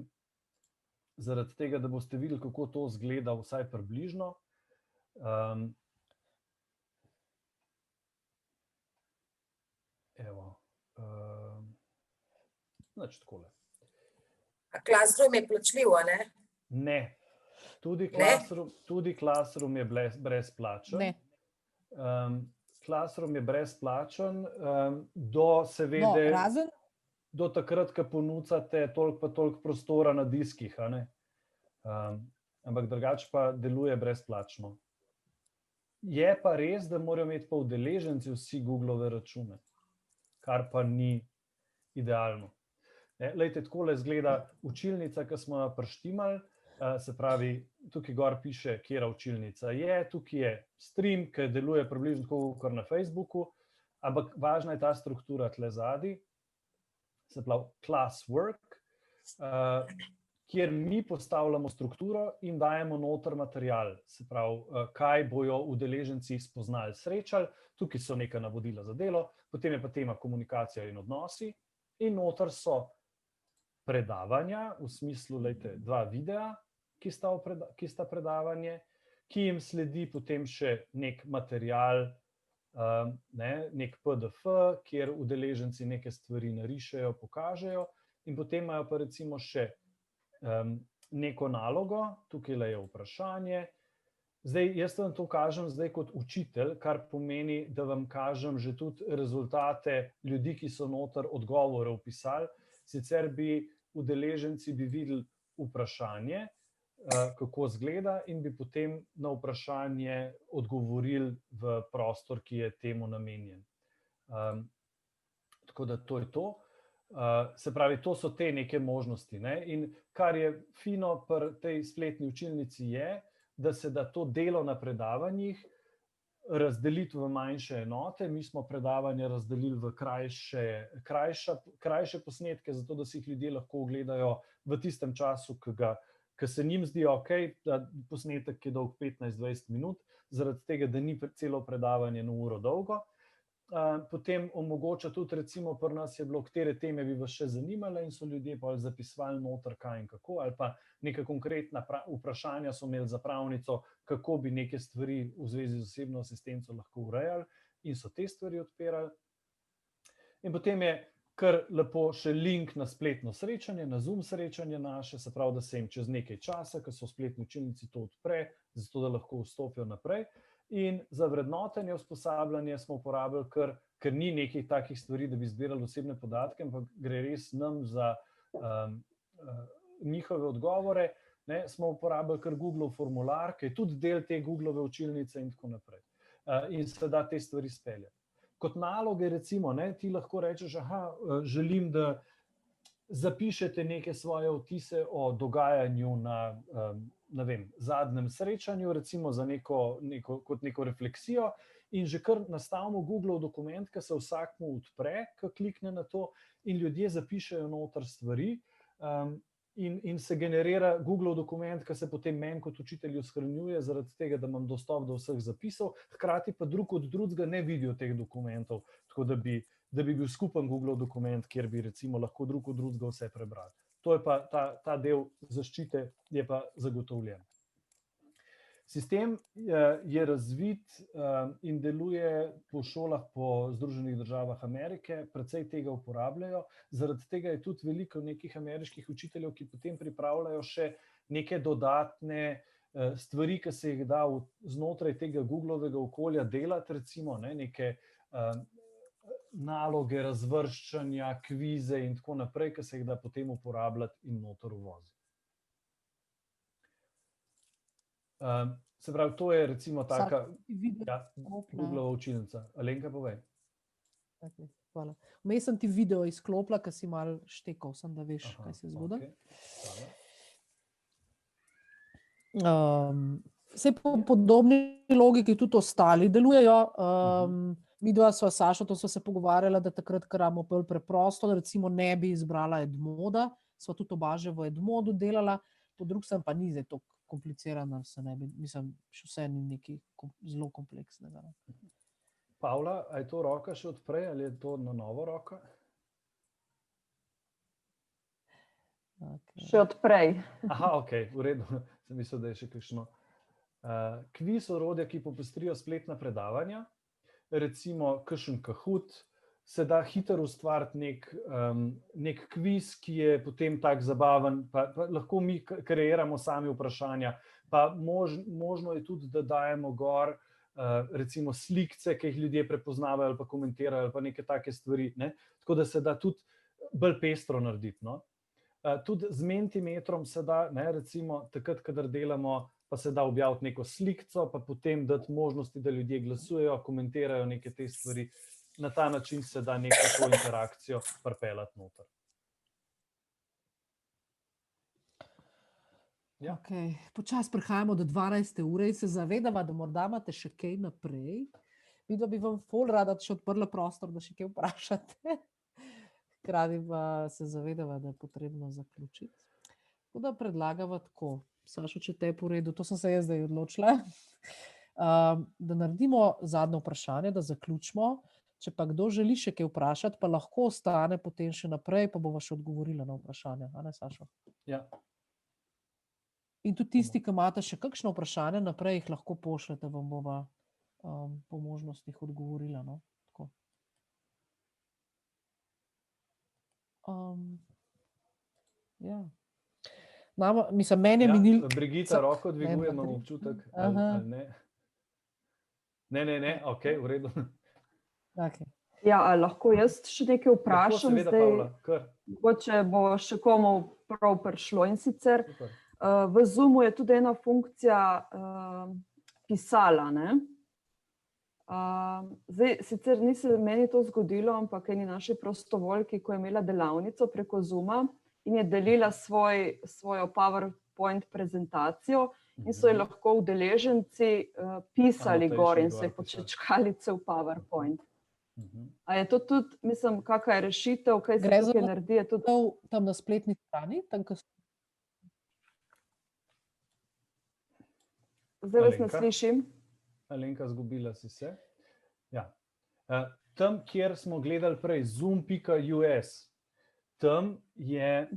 zaradi tega, da boste videli, kako to izgleda vsaj približno. Evo. Nič takole. A Classroom je plačljivo, ne? Ne. Tudi Classroom je brezplačen. Ne. Classroom je brezplačen, do seveda... razen? Do takrat, ko ponudite toliko pa toliko prostora na diskih, a ne? Ampak drugače pa deluje brezplačno. Je pa res, da morajo imeti pa udeleženci vsi Googlove račune, kar pa ni idealno. Glejte, takole izgleda učilnica, ki smo jo prištimali, se pravi, tukaj gor piše, katera učilnica je, tukaj je stream, ki deluje približno tako kot na Facebooku, ampak važna je ta struktura tle zadaj, se pravi classwork, kjer mi postavljamo strukturo in dajemo noter material, se pravi, kaj bojo udeleženci spoznali, srečali, tukaj so neka navodila za delo, potem je pa tema komunikacija in odnosi in noter so predavanja, v smislu, lejte, 2 videa, ki sta predavanje, ki jim sledi potem še nek material, nek PDF, kjer udeleženci neke stvari narišejo, pokažejo in potem imajo pa recimo še neko nalogo, tukaj je vprašanje. Zdaj, jaz vam to kažem zdaj kot učitelj, kar pomeni, da vam kažem že tudi rezultate ljudi, ki so noter odgovore vpisali, sicer bi udeleženci videli vprašanje, kako izgleda in bi potem na vprašanje odgovorili v prostor, ki je temu namenjen. Tako da to je to. Se pravi, to so te neke možnosti, ne? In kar je fino pri tej spletni učilnici je, da se da to delo na predavanjih razdeliti v manjše enote. Mi smo predavanja razdelili v krajše posnetke, zato da si jih ljudje lahko ogledajo v tistem času, ki se njim zdi ok, da posnetek je dolg 15-20 minut, zaradi tega, da ni celo predavanje na uro dolgo. Potem omogoča tudi, recimo pri nas je bilo, katere teme bi vas še zanimale in so ljudje pa zapisovali noter kaj in kako, ali pa neka konkretna vprašanja so imeli za pravnico, kako bi neke stvari v zvezi z osebno asistenco lahko urejali in so te stvari odpirali. In potem je kar lepo še link na spletno srečanje, na Zoom srečanje naše, se pravi, da se jim čez nekaj časa, ko so v spletni učilnici, to odpre, zato da lahko vstopijo naprej. In za vrednotenje usposabljanje smo uporabili, ker ni nekih takih stvari, da bi zbirali osebne podatke, ampak gre res nam za njihove odgovore, smo uporabili kar Googlov formular, ki je tudi del te Googlove učilnice in tako naprej. In se da te stvari speljati. Kot naloge, recimo, ti lahko rečeš, želim, da zapišete neke svoje vtise o dogajanju na zadnjem srečanju, recimo kot neko refleksijo, in že kar nastavimo Googlov dokument, ki se vsakmu odpre, ki klikne na to, in ljudje zapišejo noter stvari, in se generira Googlov dokument, ki se potem meni kot učitelju shranjuje, zaradi tega, da imam dostop do vseh zapisov, hkrati pa drug od drugega ne vidijo teh dokumentov, tako da bi bil skupen Googlov dokument, kjer bi recimo lahko drug od drugega vse prebrali. To je pa ta del zaščite je pa zagotovljen. Sistem je razvit in deluje po šolah po Združenih državah Amerike, precej tega uporabljajo, zaradi tega je tudi veliko nekih ameriških učiteljev, ki potem pripravljajo še neke dodatne stvari, ki se jih da znotraj tega Googlovega okolja delati, recimo neke naloge, razvrščanja, kvize in tako naprej, ki se jih da potem uporabljati in noter uvoziti. Se pravi, to je recimo taka Googlova učilnica. Alenka, povej. Hvala. Vmes sem ti video izklopila, ker si malo štekal, sem da veš, kaj se zgodi. Vse po podobni logiki tudi ostali delujejo. Midva sva Sašo, to sva se pogovarjala, da takrat, ker imamo bolj preprosto, da recimo ne bi izbrala Edmoda, sva tudi oba že v Edmodu delala, po drug sem pa ni zdaj to komplicirano, se ne bi, mislim, še vse ni nekaj zelo kompleksnega. Pavla, a je to roka še odprej ali je to na novo roka? Še odprej. Ok, v redu, sem mislil, da je še kakšno. Kviz orodja, ki popestrijo spletna predavanja, recimo kakšen Kahoot, se da hitro ustvariti nek kviz, ki je potem tak zabaven, pa lahko mi kreiramo sami vprašanja, pa možno je tudi, da dajemo gor recimo slikce, ki jih ljudje prepoznavajo ali pa komentirajo, ali pa neke take stvari, tako da se da tudi bolj pestro narediti. Tudi z Mentimetrom se da, recimo takrat, kadar delamo, pa se da objaviti neko slikco, pa potem dati možnosti, da ljudje glasujejo, komentirajo neke te stvari. Na ta način se da neko to interakcijo pripeljati noter. Počasi prihajamo do 12. ure in se zavedamo, da morda imate še kaj naprej. Vidva bi vam ful rada še odprla prostor, da še kaj vprašate. Hkrati pa se zavedava, da je potrebno zaključiti. Tako da predlagava tako. Sašo, če te je po redu, to sem se jaz zdaj odločila, da naredimo zadnje vprašanje, da zaključimo. Če pa kdo želi še kaj vprašati, pa lahko ostane potem še naprej, pa bova še odgovorila na vprašanje. A ne, Sašo? Ja. In tudi tisti, ki imate še kakšno vprašanje naprej, jih lahko pošljete, vam bova po možnostih odgovorila. Tako. Ja. Mislim, meni je minil... Brigita, roko dviguje, imam občutek, ali ne? Ne, ok, v redu. Okay. Ja, lahko jaz še nekaj vprašam zdaj, če bo še komu prav prišlo. In sicer v Zoomu je tudi ena funkcija pisala. Zdaj, sicer ni se meni to zgodilo, ampak eni naši prostovoljki, ko je imela delavnico preko Zooma in je delila svojo PowerPoint prezentacijo in so ji lahko udeleženci pisali gor in so ji počečkali cel PowerPoint. A je to tudi, mislim, kakva je rešitev, kaj se tukaj naredi? Tam na spletni strani? Zdaj vas ne slišim. Alenka, zgubila si se. Ja. Tam, kjer smo gledali prej, zoom.us, tam je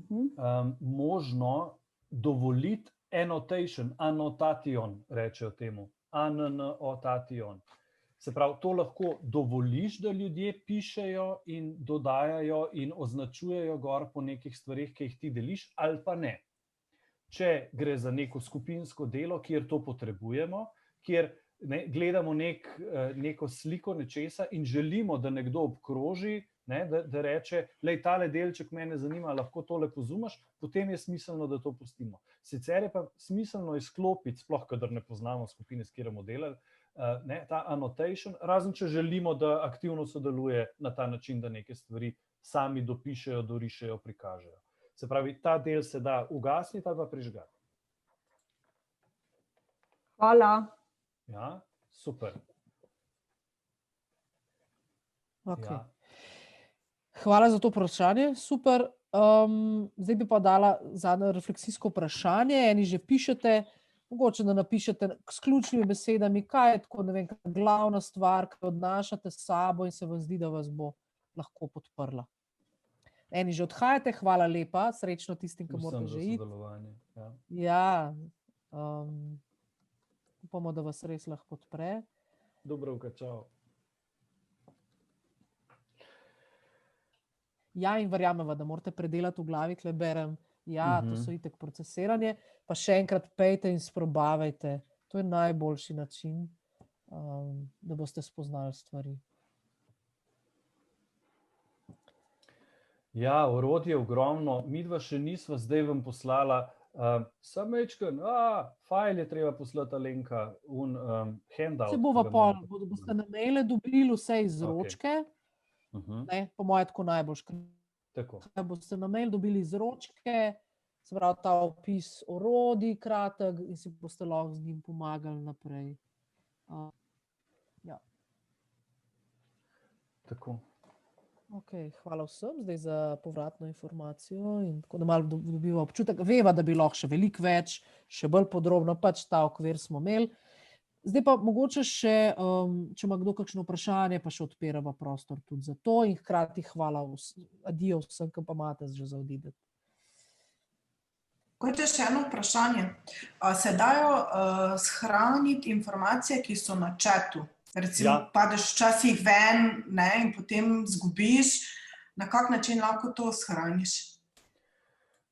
možno dovoliti annotation, rečejo temu, annotation. Se pravi, to lahko dovoliš, da ljudje pišejo in dodajajo in označujejo gor po nekih stvarih, ki jih ti deliš, ali pa ne. Če gre za neko skupinsko delo, kjer to potrebujemo, kjer gledamo neko sliko nečesa in želimo, da nekdo obkroži, da reče, lej, tale delček mene zanima, lahko tole pozumaš, potem je smiselno, da to pustimo. Sicer je pa smiselno izklopiti, sploh kadar ne poznamo skupine, s katero bomo delali, ta annotation, razen če želimo, da aktivno sodeluje na ta način, da neke stvari sami dopišejo, dorišejo, prikažejo. Se pravi, ta del se da ugasniti ali pa prižgati. Hvala. Ja, super. Okay. Ja. Hvala za to vprašanje, super. Zdaj bi pa dala zadnje refleksijsko vprašanje. Eni že pišete, mogoče da napišete s ključnimi besedami, kaj je tako, ne vem, glavna stvar, ki odnašate s sabo in se vam zdi, da vas bo lahko podprla. Eni že odhajate, hvala lepa, srečno tistim, ki morate že iti. Vsem za sodelovanje. Ja, upamo, da vas res lahko podpre. Dobrovka, čau. Ja, in verjameva, da morate predelati v glavi, tle berem, ja, to so itek procesiranje, pa še enkrat pejte in sprobavajte. To je najboljši način, da boste spoznali stvari. Ja, orodje je ogromno. Midva še nisva, zdaj vam poslala samečken, fajl je treba poslati, Alenka, handout. Se bova pol, boste na maile dobili vse izročke. Po moje tako najboljš. Boste na mail dobili izročke, se pravi ta opis orodij kratek in si boste lahko z njim pomagali naprej. Ja. Tako. Ok, hvala vsem zdaj za povratno informacijo in tako da malo dobiva občutek. Veva, da bi lahko še veliko več, še bolj podrobno, pač ta okvir smo imeli. Zdaj pa mogoče še, če ima kdo kakšno vprašanje, pa še odpirava prostor tudi za to in hkrati hvala adijo vsem, ki pa imate že za odideti. Kot je še eno vprašanje, se dajo shraniti informacije, ki so na chatu? Recimo padeš včasih ven in potem zgubiš, na kak način lahko to shraniš?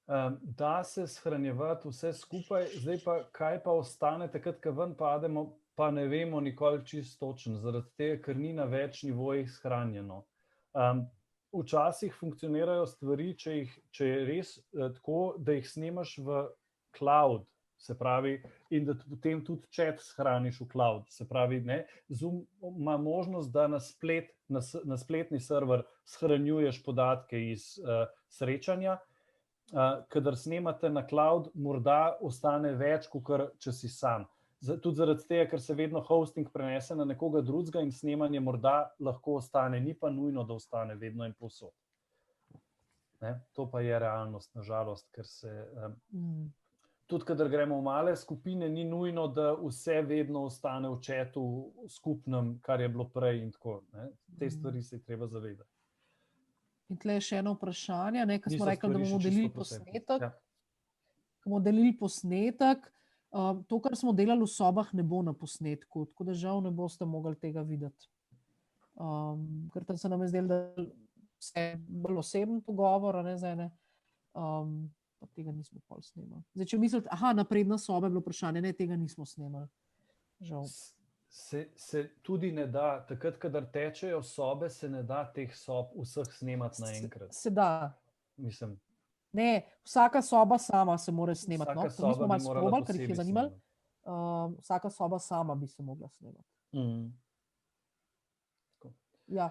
Da se shranjevati vse skupaj, zdaj pa kaj pa ostane, takrat, ko ven pademo, pa ne vemo nikoli čisto točno, zaradi tega, ker ni na več nivojih shranjeno. Včasih funkcionirajo stvari, če je res tako, da jih snemaš v cloud, se pravi, in da potem tudi chat shraniš v cloud. Se pravi, Zoom ima možnost, da na spletni server shranjuješ podatke iz srečanja. Kadar snemate na cloud, morda ostane več, kot če si sam. Tudi zaradi tega, ker se vedno hosting prenese na nekoga drugega in snemanje morda lahko ostane, ni pa nujno, da ostane vedno in povsod. To pa je realnost, nažalost, ker se tudi, kadar gremo v male skupine, ni nujno, da vse vedno ostane v chatu skupnem, kar je bilo prej in tako. Te stvari se je treba zavedati. In tle je še eno vprašanje, ko smo rekli, da bomo delili posnetek. Ko bomo delili posnetek, to, kar smo delali v sobah, ne bo na posnetku, tako da žal ne boste mogli tega videti. Ker tam se nam je zdelo, da vse bolj oseben pogovor, pa tega nismo pol snemali. Zdaj, če mislite, napredna soba je bilo vprašanje, ne, tega nismo snemali. Žal. Se tudi ne da, takrat, kadar tečejo sobe, se ne da teh sob vseh snemati naenkrat. Se da. Mislim. Ne, vsaka soba sama se mora snemati. Vsaka soba bi morala ker jih je zanimalo. Vsaka soba sama bi se mogla snemati. Ja.